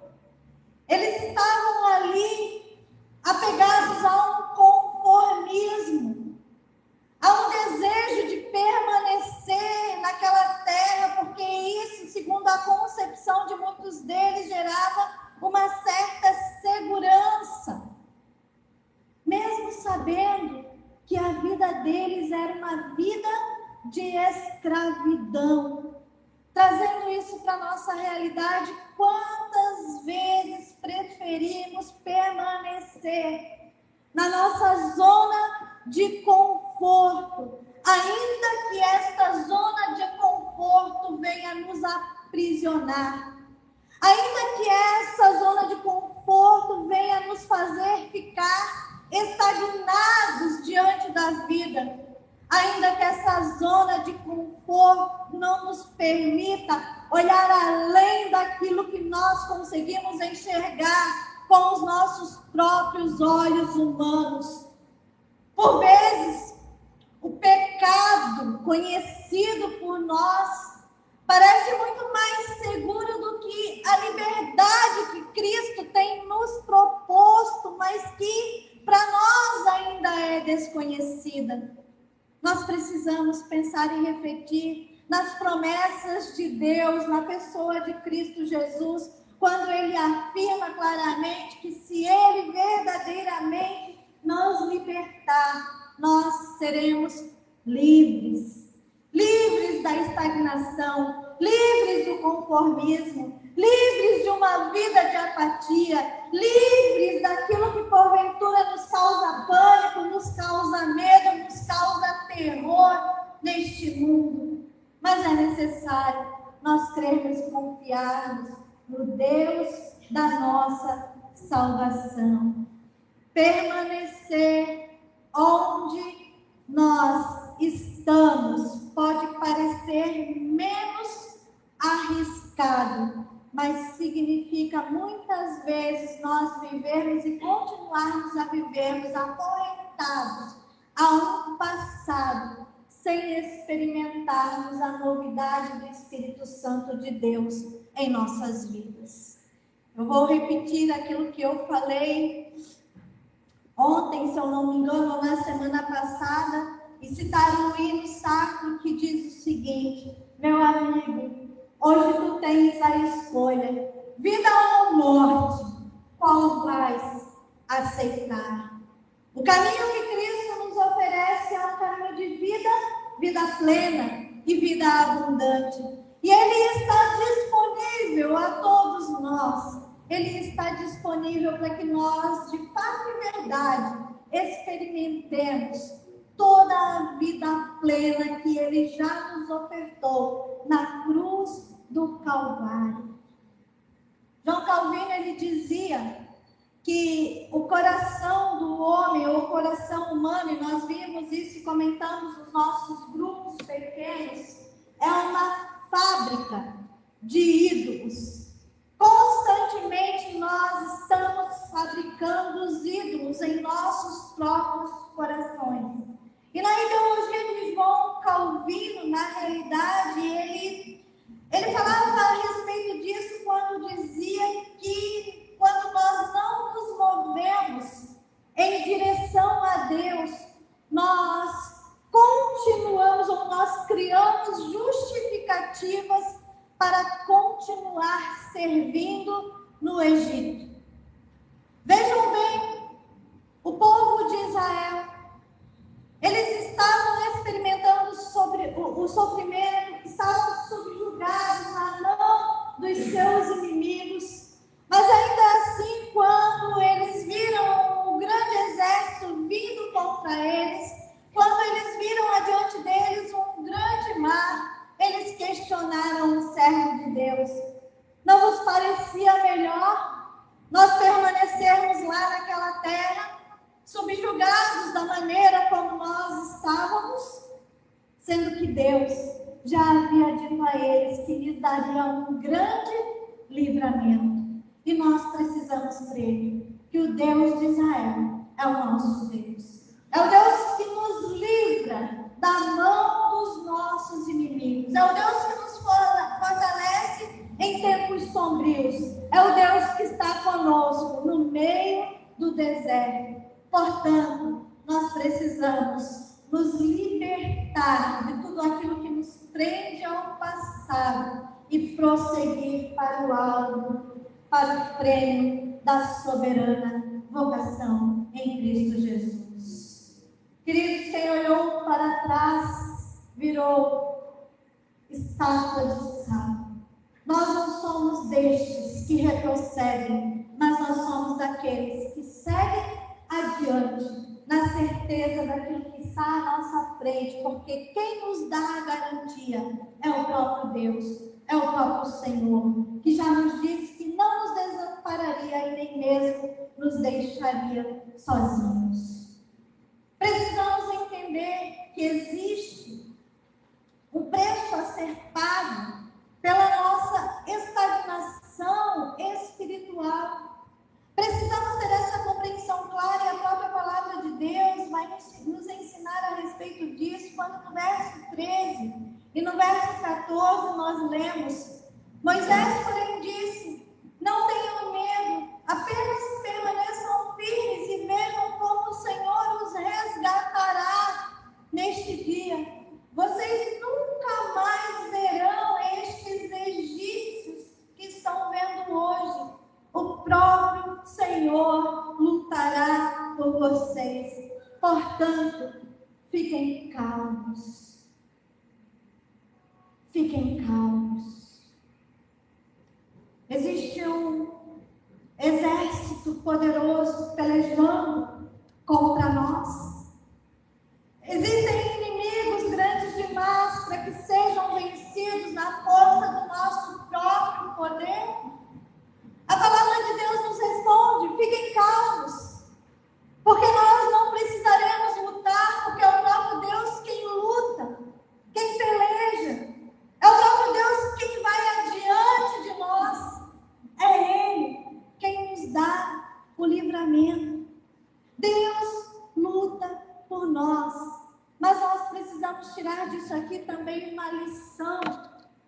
Speaker 3: Eles estavam ali apegados a um conformismo, a um desejo de permanecer naquela terra, porque isso, segundo a concepção de muitos deles, gerava uma certa segurança, mesmo sabendo que a vida deles era uma vida de escravidão. Trazendo isso para a nossa realidade, quantas vezes preferimos permanecer na nossa zona de conforto, ainda que esta zona aprisionar. Ainda que essa zona de conforto venha nos fazer ficar estagnados diante da vida, ainda que essa zona de conforto não nos permita olhar além daquilo que nós conseguimos enxergar com os nossos próprios olhos humanos. Por vezes, o pecado conhecido por nós parece muito mais seguro do que a liberdade que Cristo tem nos proposto, mas que para nós ainda é desconhecida. Nós precisamos pensar e refletir nas promessas de Deus, na pessoa de Cristo Jesus, quando Ele afirma claramente que se Ele verdadeiramente nos libertar, nós seremos livres. Livres da estagnação, livres do conformismo, livres de uma vida de apatia, livres daquilo que porventura nos causa pânico, nos causa medo, nos causa terror neste mundo. Mas é necessário nós crermos e confiarmos no Deus da nossa salvação. Permanecer onde nós estamos pode parecer menos arriscado, mas significa muitas vezes nós vivermos e continuarmos a vivermos acorrentados a um passado, sem experimentarmos a novidade do Espírito Santo de Deus em nossas vidas. Eu vou repetir aquilo que eu falei ontem, se eu não me engano, ou na semana passada, e citar um hino sacro que diz o seguinte: meu amigo, hoje tu tens a escolha, vida ou morte, qual vais aceitar? O caminho que Cristo nos oferece é um caminho de vida, vida plena e vida abundante. E Ele está disponível a todos nós. Ele está disponível para que nós, de fato e verdade, experimentemos toda a vida plena que Ele já nos ofertou na cruz do Calvário. João Calvino, ele dizia que o coração do homem, ou o coração humano, e nós vimos isso e comentamos nos nossos grupos pequenos, é uma fábrica de ídolos. Constantemente nós estamos fabricando os ídolos em nossos próprios corações. E na ideologia de João Calvino, na realidade, ele falava a respeito disso quando dizia que quando nós não nos movemos em direção a Deus, nós continuamos ou nós criamos justificativas para continuar servindo no Egito. Vejam bem, o povo de Israel, eles estavam experimentando o sofrimento, estavam subjugados na mão dos seus inimigos, mas ainda assim, quando eles viram o grande exército vindo contra eles, quando eles viram adiante deles um grande mar, eles questionaram o servo de Deus: não vos parecia melhor nós permanecermos lá naquela terra, subjugados da maneira como nós estávamos? Sendo que Deus já havia dito a eles que lhes daria um grande livramento. E nós precisamos crer que o Deus de Israel é o nosso Deus. É o Deus que nos livra da mão dos nossos inimigos. É o Deus que nos fortalece em tempos sombrios. É o Deus que está conosco no meio do deserto. Portanto, nós precisamos nos libertar de tudo aquilo que nos prende ao passado e prosseguir para o alvo, para o prêmio da soberana vocação em Cristo Jesus. Queridos, quem olhou para trás virou estátua de sal. Nós não somos destes que retrocedem, mas nós somos daqueles que seguem adiante, na certeza daquilo que está à nossa frente, porque quem nos dá a garantia é o próprio Deus. é o próprio Senhor, que já nos disse que não nos desampararia e nem mesmo nos deixaria sozinhos. Precisamos entender que existe um preço a ser pago pela nossa estagnação espiritual. Precisamos ter essa compreensão clara, e a própria palavra de Deus vai nos ensinar a respeito disso, quando no verso 13 e no verso 14 nós lemos: Moisés, porém, disse: não tenham medo, apenas permaneçam firmes e vejam como o Senhor os resgatará neste dia. Vocês nunca mais verão estes egípcios que estão vendo hoje. O próprio Senhor lutará por vocês. Portanto, fiquem calmos. Fiquem calmos. Existe um exército poderoso pelejando contra nós. Existem inimigos grandes demais para que sejam vencidos na força do nosso próprio poder. A palavra de Deus nos responde: fiquem calmos, porque nós não precisaremos lutar, porque é o próprio Deus quem luta, quem peleja. É o próprio Deus quem vai adiante de nós. É Ele quem nos dá o livramento. Deus luta por nós, mas nós precisamos tirar disso aqui também uma lição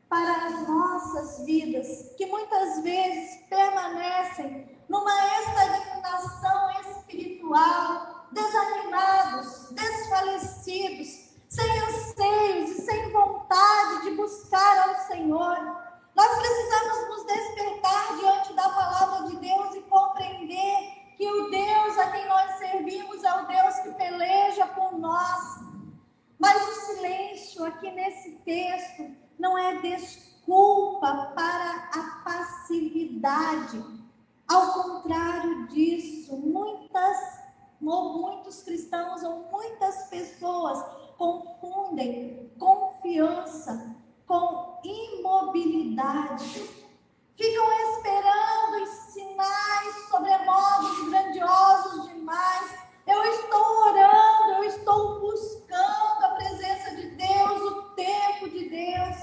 Speaker 3: para as nossas vidas, que muitas vezes permanecem numa estagnação espiritual, desanimados, desfalecidos, sem anseios e sem vontade de buscar ao Senhor. Nós precisamos nos despertar diante da palavra de Deus e compreender que o Deus a quem nós servimos é o Deus que peleja por nós. Mas o silêncio aqui nesse texto não é desculpa para a passividade. Ao contrário disso, muitos cristãos ou muitas pessoas confundem confiança com imobilidade. Ficam esperando os sinais sobremodos grandiosos demais. Eu estou orando, eu estou buscando a presença de Deus, o tempo de Deus,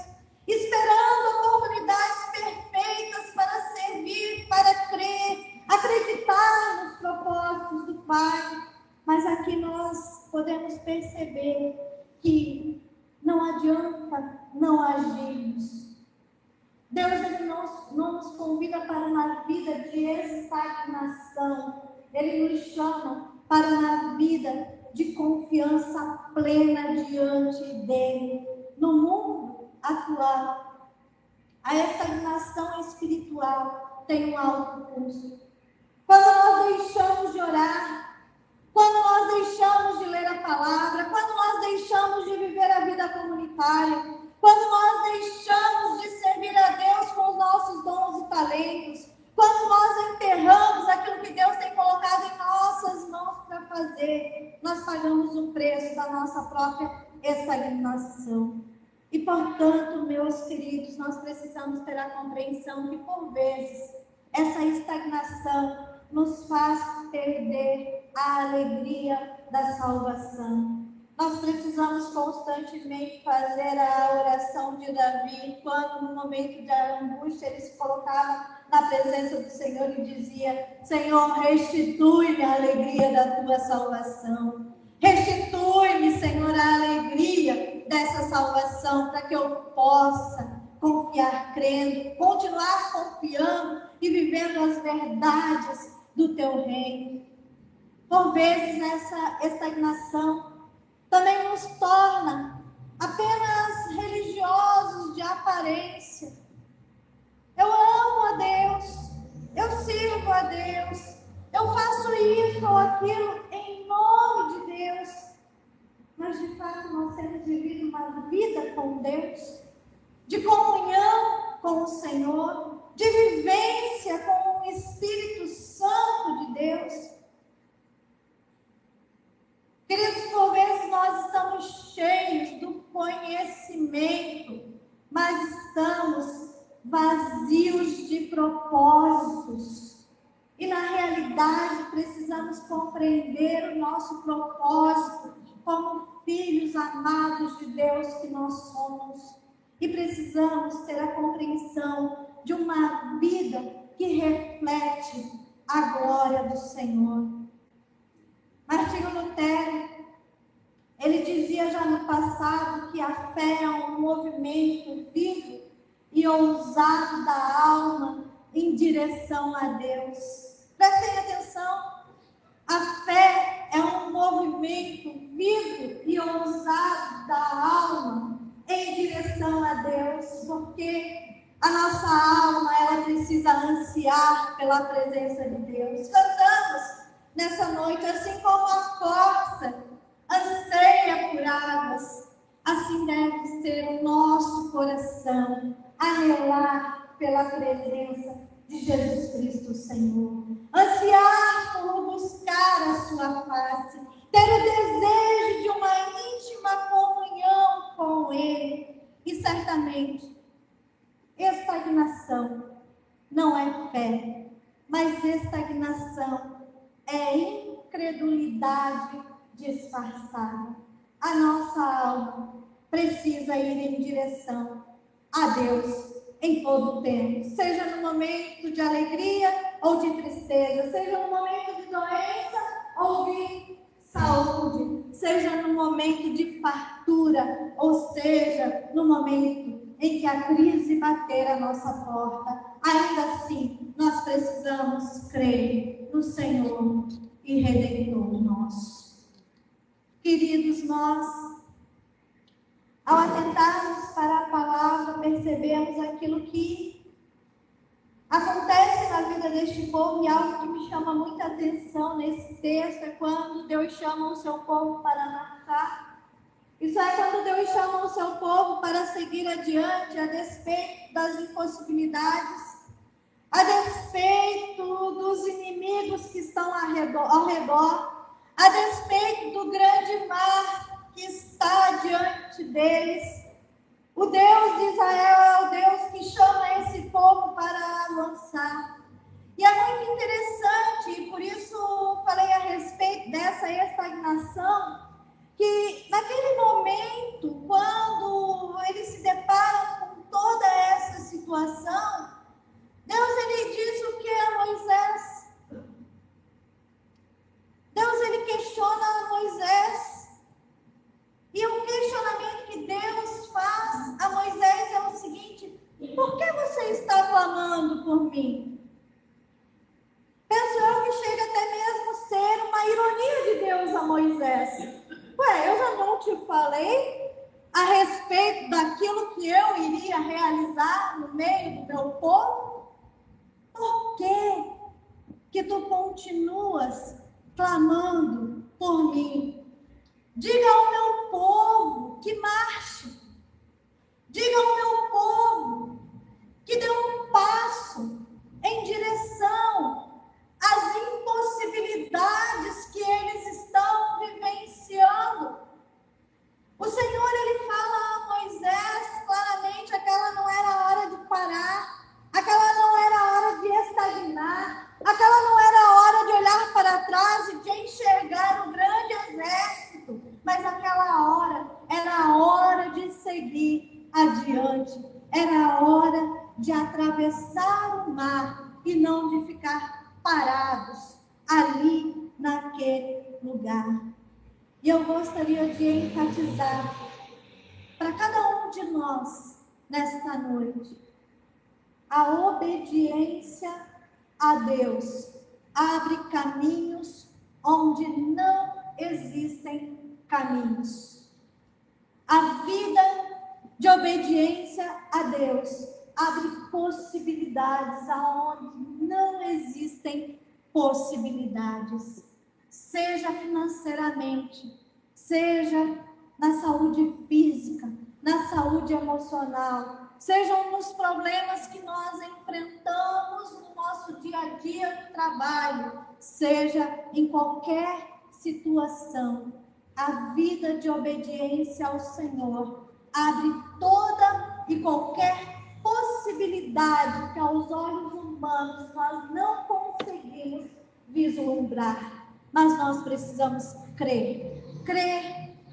Speaker 3: esperando oportunidades perfeitas para servir, para crer, acreditar nos propósitos do Pai. Mas aqui nós podemos perceber que não adianta não agirmos. Deus ele não nos convida para uma vida de estagnação. Ele nos chama para uma vida de confiança plena diante dele. No mundo atual, a estagnação espiritual tem um alto custo. Quando nós deixamos de orar, quando nós deixamos de ler a palavra, quando nós deixamos de viver a vida comunitária, quando nós deixamos de servir a Deus com os nossos dons e talentos, quando nós enterramos aquilo que Deus tem colocado em nossas mãos para fazer, nós pagamos o preço da nossa própria estagnação. E, portanto, meus queridos, nós precisamos ter a compreensão que, por vezes, essa estagnação nos faz perder a alegria da salvação. Nós precisamos constantemente fazer a oração de Davi, quando no momento de angústia ele se colocava na presença do Senhor e dizia: Senhor, restitui-me a alegria da tua salvação. Restitui-me, Senhor, a alegria dessa salvação, para que eu possa confiar crendo, continuar confiando e vivendo as verdades do teu reino. Por vezes essa estagnação também nos torna apenas religiosos de aparência. Eu amo a Deus, eu sirvo a Deus, eu faço isso ou aquilo em nome de Deus. Mas de fato nós temos vivido uma vida com Deus, de comunhão com o Senhor, de vivência com o Espírito Santo de Deus. Queridos, por vezes nós estamos cheios do conhecimento, mas estamos vazios de propósitos. E na realidade precisamos compreender o nosso propósito como filhos amados de Deus que nós somos. E precisamos ter a compreensão de uma vida que reflete a glória do Senhor. Martinho Lutero, ele dizia já no passado que a fé é um movimento vivo e ousado da alma em direção a Deus. Prestem atenção, a fé é um movimento vivo e ousado da alma em direção a Deus, porque a nossa alma, ela precisa ansiar pela presença de Deus. Cantamos nessa noite, assim como a corça anseia por águas, assim deve ser o nosso coração, anhelar pela presença de Jesus Cristo, Senhor. Ansiar por buscar a sua face, ter o desejo de uma íntima comunhão com Ele. E certamente, estagnação não é fé, mas estagnação é incredulidade disfarçada. A nossa alma precisa ir em direção a Deus em todo o tempo, seja no momento de alegria ou de tristeza, seja no momento de doença ou de saúde, seja no momento de fartura, ou seja, no momento em que a crise bater a nossa porta. Ainda assim, nós precisamos crer no Senhor e Redentor nosso. Queridos, nós, ao atentarmos para a palavra, percebemos aquilo que acontece na vida deste povo, e algo que me chama muita atenção nesse texto é quando Deus chama o seu povo para marchar. Isso é quando Deus chama o seu povo para seguir adiante, a despeito das impossibilidades, a despeito dos inimigos que estão ao redor, a despeito do grande mar que está diante deles. O Deus de Israel é o Deus que chama esse povo para avançar. E é muito interessante, e por isso falei a respeito dessa estagnação, que naquele momento, quando eles se deparam com toda essa situação, Deus, ele diz o que a Moisés? Deus, ele questiona Moisés. E o questionamento que Deus faz a Moisés é o seguinte: por que você está clamando por mim? Penso eu que chega até mesmo a ser uma ironia de Deus a Moisés. Ué, eu já não te falei a respeito daquilo que eu iria realizar no meio do meu povo? Por que tu continuas clamando por mim? Diga ao meu povo que marche. Diga ao meu povo que dê um passo em direção às impossibilidades que eles estão vivenciando. O Senhor, ele fala a Moisés claramente: aquela não era a hora de parar, aquela não era a hora de estagnar, aquela não era a hora de olhar para trás e de enxergar o grande exército, mas aquela hora era a hora de seguir adiante, era a hora de atravessar o mar e não de ficar parados ali naquele lugar. E eu gostaria de enfatizar para cada um de nós nesta noite: a obediência a Deus abre caminhos onde não existem caminhos. A vida de obediência a Deus abre possibilidades aonde não existem possibilidades. Seja financeiramente, seja na saúde física, na saúde emocional, sejam nos problemas que nós enfrentamos no nosso dia a dia no trabalho, seja em qualquer situação, a vida de obediência ao Senhor abre toda e qualquer planos nós não conseguimos vislumbrar, mas nós precisamos crer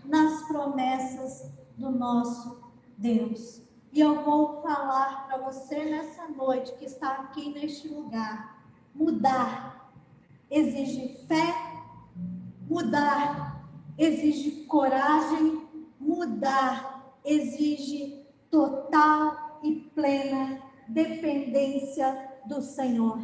Speaker 3: nas promessas do nosso Deus. E eu vou falar para você nessa noite que está aqui neste lugar: mudar exige fé, mudar exige coragem, mudar exige total e plena dependência do Senhor.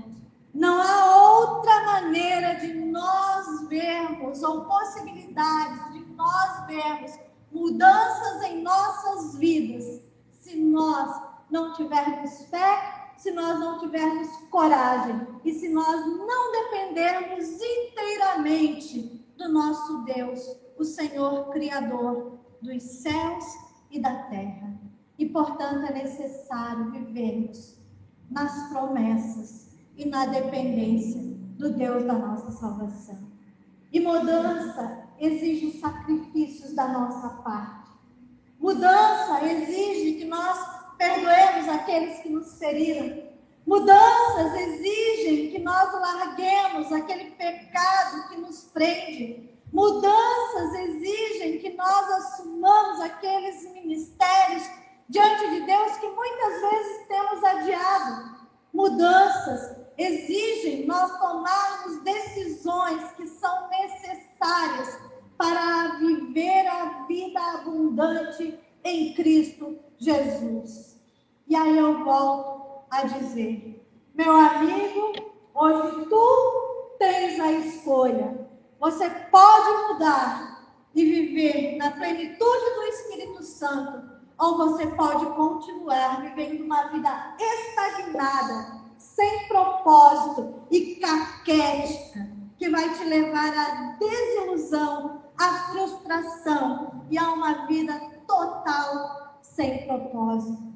Speaker 3: Não há outra maneira de nós vermos, ou possibilidades de nós vermos mudanças em nossas vidas, se nós não tivermos fé, se nós não tivermos coragem e se nós não dependermos inteiramente do nosso Deus, o Senhor Criador dos céus e da terra. E, portanto, é necessário vivermos nas promessas e na dependência do Deus da nossa salvação. E mudança exige sacrifícios da nossa parte. Mudança exige que nós perdoemos aqueles que nos feriram. Mudanças exigem que nós larguemos aquele pecado que nos prende. Mudanças exigem que nós assumamos aqueles ministérios diante de Deus que muitas vezes temos adiado. Mudanças exigem nós tomarmos decisões que são necessárias para viver a vida abundante em Cristo Jesus. E aí eu volto a dizer, meu amigo, hoje tu tens a escolha. Você pode mudar e viver na plenitude do Espírito Santo, ou você pode continuar vivendo uma vida estagnada, sem propósito e caquética, que vai te levar à desilusão, à frustração e a uma vida total sem propósito.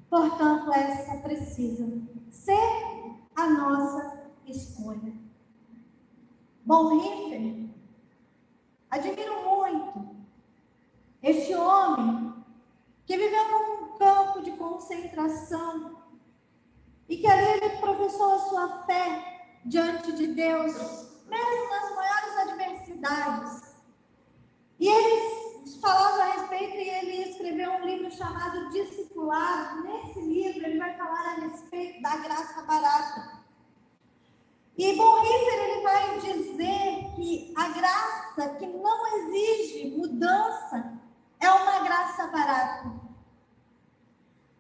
Speaker 3: Portanto, essa precisa ser a nossa escolha. Bonhoeffer, admiro muito este homem que viveu num campo de concentração e que ali ele professou a sua fé diante de Deus, mesmo nas maiores adversidades. E ele falava a respeito, e ele escreveu um livro chamado Discipulado. Nesse livro ele vai falar a respeito da graça barata. E Bonhoeffer ele vai dizer que a graça que não exige mudança é uma graça barata.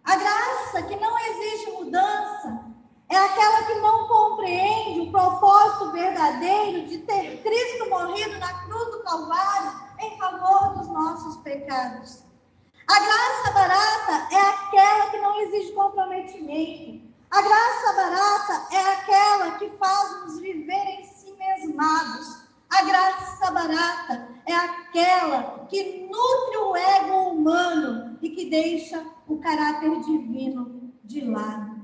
Speaker 3: A graça que não exige mudança é aquela que não compreende o propósito verdadeiro de ter Cristo morrido na cruz do Calvário em favor dos nossos pecados. A graça barata é aquela que não exige comprometimento. A graça barata é aquela que faz-nos viver em si mesmados. A graça barata é aquela que nutre o ego humano e que deixa o caráter divino de lado.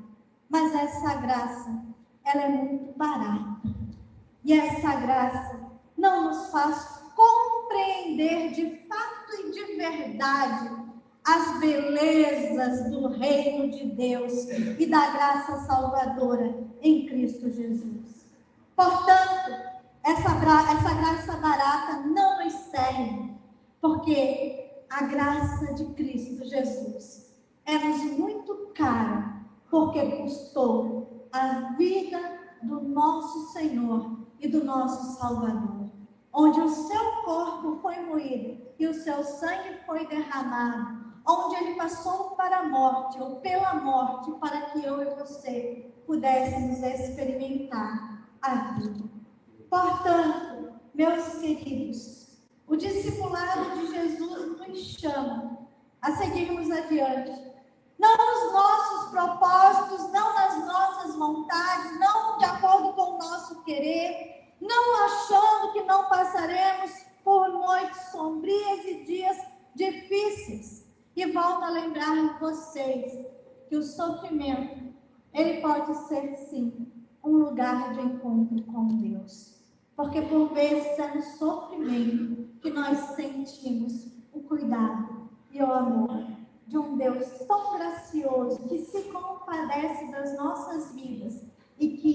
Speaker 3: Mas essa graça, ela é muito barata. E essa graça não nos faz compreender de fato e de verdade as belezas do reino de Deus e da graça salvadora em Cristo Jesus. Portanto, essa graça barata não nos serve, porque a graça de Cristo Jesus é-nos muito cara, porque custou a vida do nosso Senhor e do nosso Salvador, onde o seu corpo foi moído e o seu sangue foi derramado, onde ele passou para a morte, ou pela morte, para que eu e você pudéssemos experimentar a vida. Portanto, meus queridos, o discipulado de Jesus nos chama a seguirmos adiante. Não nos nossos propósitos, não nas nossas vontades, não de acordo com o nosso querer, não achando que não passaremos por noites sombrias e dias difíceis. E volto a lembrar vocês que o sofrimento, ele pode ser sim um lugar de encontro com Deus. Porque por vezes é no sofrimento que nós sentimos o cuidado e o amor de um Deus tão gracioso, que se compadece das nossas vidas e que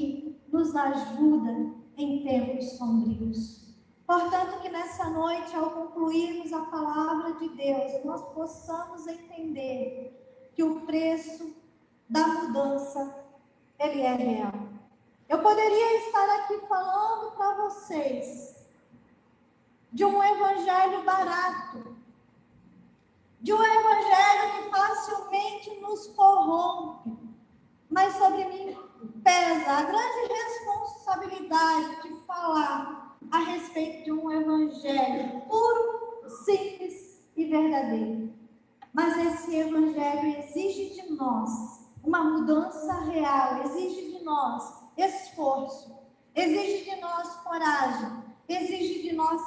Speaker 3: ajuda em tempos sombrios. Portanto, que nessa noite, ao concluirmos a palavra de Deus, nós possamos entender que o preço da mudança, ele é real. Eu poderia estar aqui falando para vocês de um evangelho barato, de um evangelho que facilmente nos corrompe, mas sobre mim pesa a grande responsabilidade de falar a respeito de um evangelho puro, simples e verdadeiro. Mas esse evangelho exige de nós uma mudança real, exige de nós esforço, exige de nós coragem, exige de nós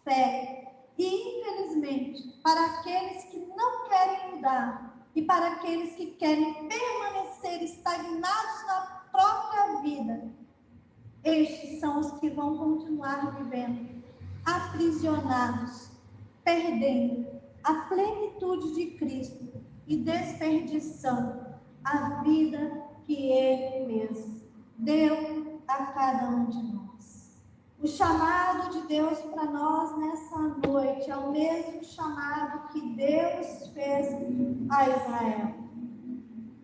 Speaker 3: fé. E, infelizmente, para aqueles que não querem mudar e para aqueles que querem permanecer estagnados na própria vida, estes são os que vão continuar vivendo aprisionados, perdendo a plenitude de Cristo e desperdiçando a vida que Ele mesmo deu a cada um de nós. O chamado de Deus para nós nessa noite é o mesmo chamado que Deus fez a Israel.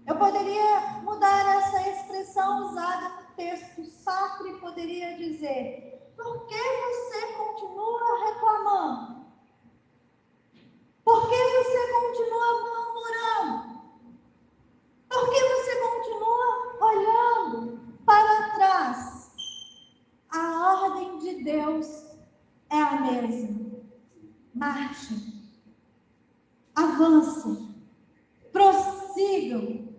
Speaker 3: Eu poderia mudar essa expressão usada no texto sacro e poderia dizer: por que você continua reclamando? Por que você continua murmurando? Por que você continua olhando para trás? A ordem de Deus é a mesma. Marchem, avancem, prossigam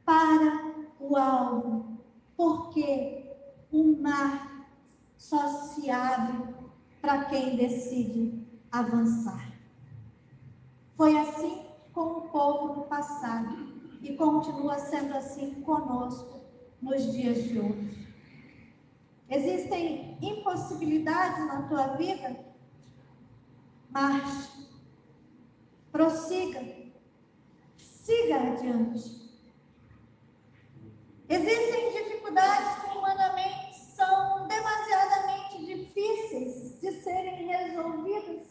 Speaker 3: para o alvo, porque o mar só se abre para quem decide avançar. Foi assim com o povo do passado e continua sendo assim conosco nos dias de hoje. Existem impossibilidades na tua vida? Marche, prossiga, siga adiante. Existem dificuldades que humanamente são demasiadamente difíceis de serem resolvidas?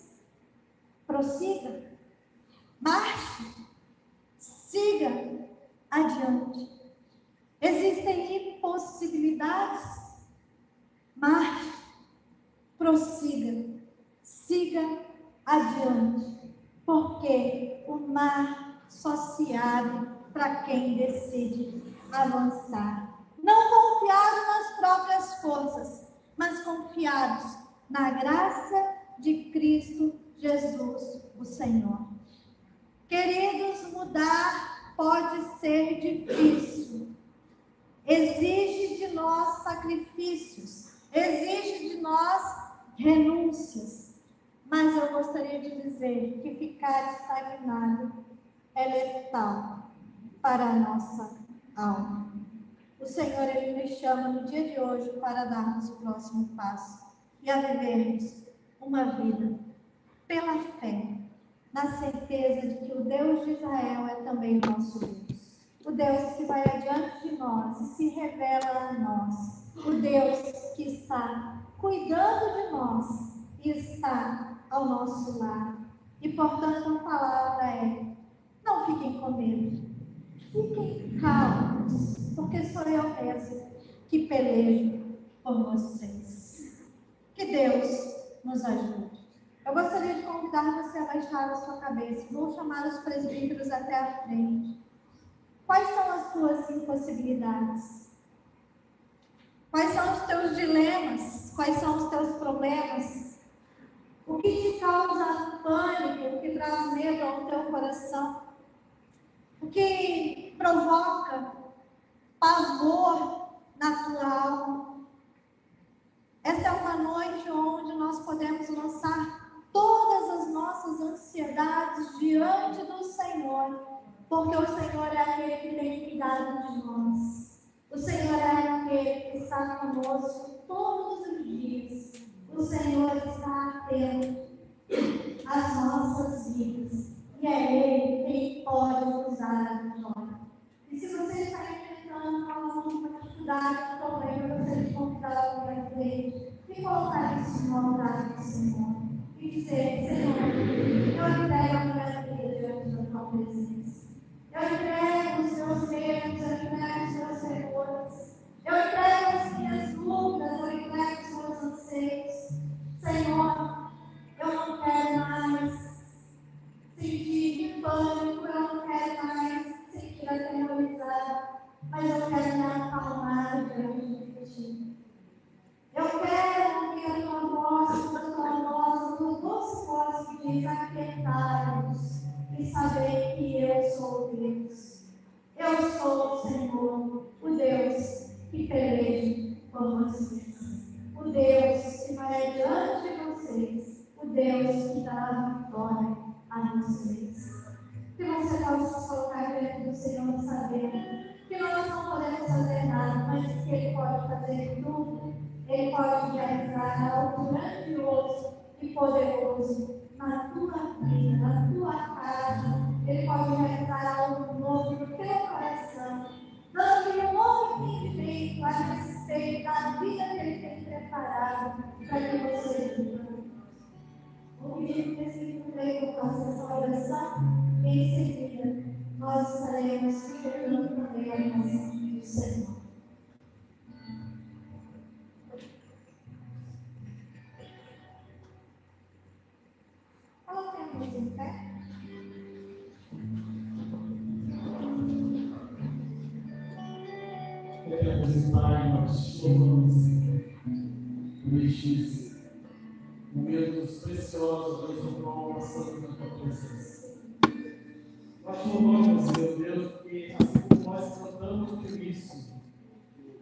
Speaker 3: Prossiga, marche, siga adiante. Existem impossibilidades? Marche, prossiga, siga adiante, porque o mar só se abre para quem decide avançar. Não confiados nas próprias forças, mas confiados na graça de Cristo Jesus, o Senhor. Queridos, mudar pode ser difícil. Exige de nós sacrifícios. Exige de nós renúncias, mas eu gostaria de dizer que ficar estagnado é letal para a nossa alma. O Senhor, Ele nos chama no dia de hoje para darmos o próximo passo e a vivermos uma vida pela fé, na certeza de que o Deus de Israel é também o nosso Deus. O Deus que vai adiante de nós e se revela a nós. O Deus que está cuidando de nós e está ao nosso lado. E, portanto, a palavra é: não fiquem com medo, fiquem calmos, porque sou eu mesmo que pelejo por vocês. Que Deus nos ajude. Eu gostaria de convidar você a baixar a sua cabeça. Vou chamar os presbíteros até a frente. Quais são as tuas impossibilidades? Quais são os teus dilemas? Quais são os teus problemas? O que te causa pânico? O que traz medo ao teu coração? O que provoca pavor na tua alma? Esta é uma noite onde nós podemos lançar todas as nossas ansiedades diante do Senhor, porque o Senhor é aquele que tem cuidado de nós. O Senhor é aquele que está conosco todos os dias. O Senhor está atento às nossas vidas. E é Ele quem pode nos dar a vitória. E se você está enfrentando alguma dificuldade, problema, você pode contar colocar-se no altar do Senhor e dizer: Senhor, eu entrego a minha vida diante da tua presença. Eu entrego os meus medos, eu entrego os meus temores. Eu entrego as minhas dúvidas, eu entrego os meus anseios. Senhor, eu não quero mais sentir pânico, eu não quero mais sentir aterrorizado, mas eu quero me acalmar diante de ti. Eu quero ouvir a tua voz, tua doce voz que diz: aquietai-vos e saber que eu sou Deus. Eu sou o Senhor, o Deus que peleja por vocês, o Deus que vai adiante de vocês, o Deus que dá a vitória a vocês. Que você possa se colocar diante do Senhor sabendo que nós não podemos fazer nada, mas que Ele pode fazer tudo. Ele pode realizar algo grandioso e poderoso na tua vida, na tua casa. Ele pode realizar algo novo no teu coração, dando-lhe um novo entendimento a respeito da vida que Ele tem preparado para que você viva. O pedido que esse emprego faça essa oração, e em seguida nós estaremos chegando também a oração do Senhor. Coloquemos em pé.
Speaker 4: Pai, nós louvamos por estes momentos preciosos, Deus, no qual passamos na tua presença. Nós louvamos, meu Deus, porque assim como nós cantamos por isso,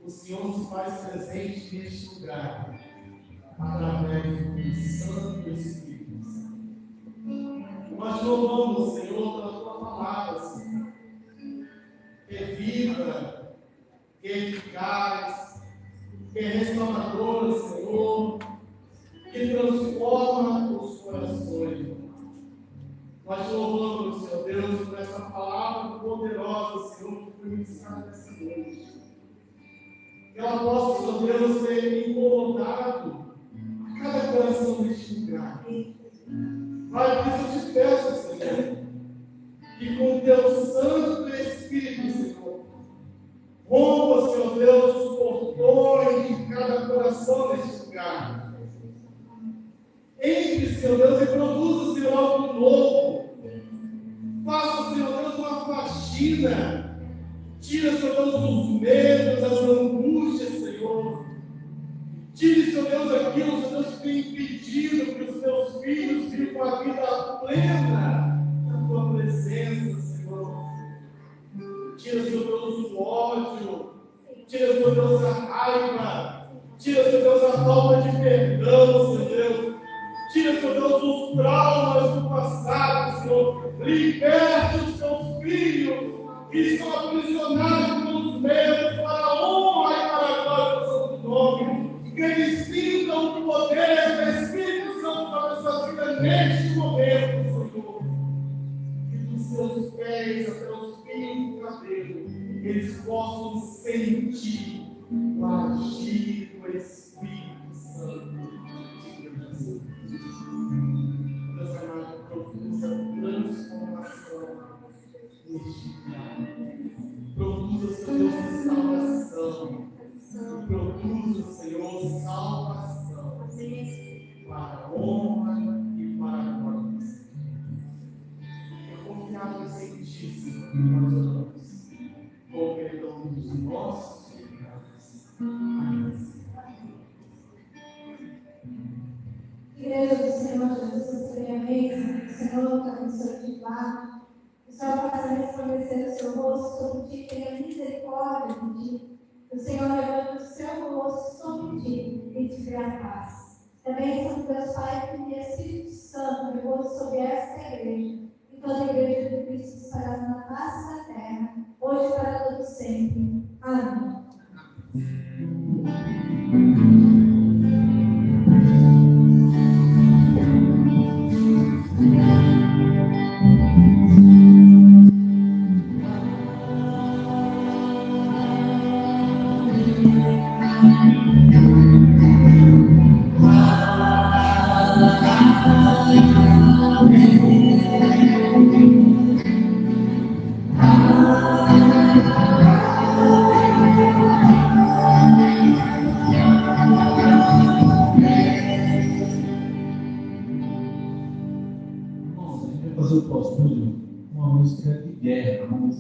Speaker 4: o Senhor se faz presente neste lugar, através do Santo Espírito Santo. Nós louvamos, Senhor, pela tua palavra, Senhor, que é viva, que é eficaz, que é restauradora, Senhor, que transforma os corações. Nós louvamos, Senhor Deus, por essa palavra poderosa, Senhor, que foi ministrada nessa noite. Que ela possa, Senhor Deus, ser incomodado a cada coração deste lugar. Pai, por isso eu te peço, Senhor, que com o teu Santo Espírito, Senhor, rompa, Senhor Deus, os portões de cada coração neste lugar. Entre, Senhor Deus, e produza, Senhor, algo novo. Faça, Senhor Deus, uma faxina. Tira, Senhor Deus, os medos, as angústias, Senhor. Tire, Senhor Deus, aquilo, Senhor Deus, que tem impedido que os teus filhos vivam a vida plena na tua presença, Senhor. Tira, Senhor Deus, o ódio. Tira, Senhor Deus, a raiva. Tira, Senhor Deus, a falta de perdão, Senhor Deus. Tira, Senhor Deus, os traumas do passado, Senhor. Liberte os teus filhos que estão aprisionados pelos medos para a honra e para a glória do Santo Nome. Que eles sintam o poder do Espírito Santo para a sua vida neste momento, Senhor. Que dos seus pés até os fios do cabelo, eles possam sentir o agir do Espírito Santo de Deus. Deus amado, produza transformação neste dia. Produza, Senhor, restauração. Produza, Senhor, salvação. Para a honra e para a glória. Confiados em ti, Senhor, nós oramos. Com o perdão dos nossos pecados. Amém.
Speaker 3: Igreja do Senhor Jesus, amém. O Senhor está no seu titular. O Senhor faça resplandecer o seu rosto sobre ti, tenha misericórdia de ti. O Senhor levanta o seu rosto sobre ti e te dê a paz. Também Santo Deus Pai, Filho e Espírito Santo, repouso sobre esta igreja e toda a igreja de Cristo estará na face da terra, hoje para todo sempre. Amém.
Speaker 4: Amém.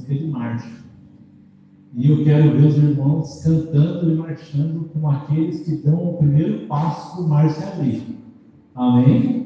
Speaker 1: música de marcha. E eu quero ver os irmãos cantando e marchando como aqueles que dão o primeiro passo para o mar se abrir. Amém?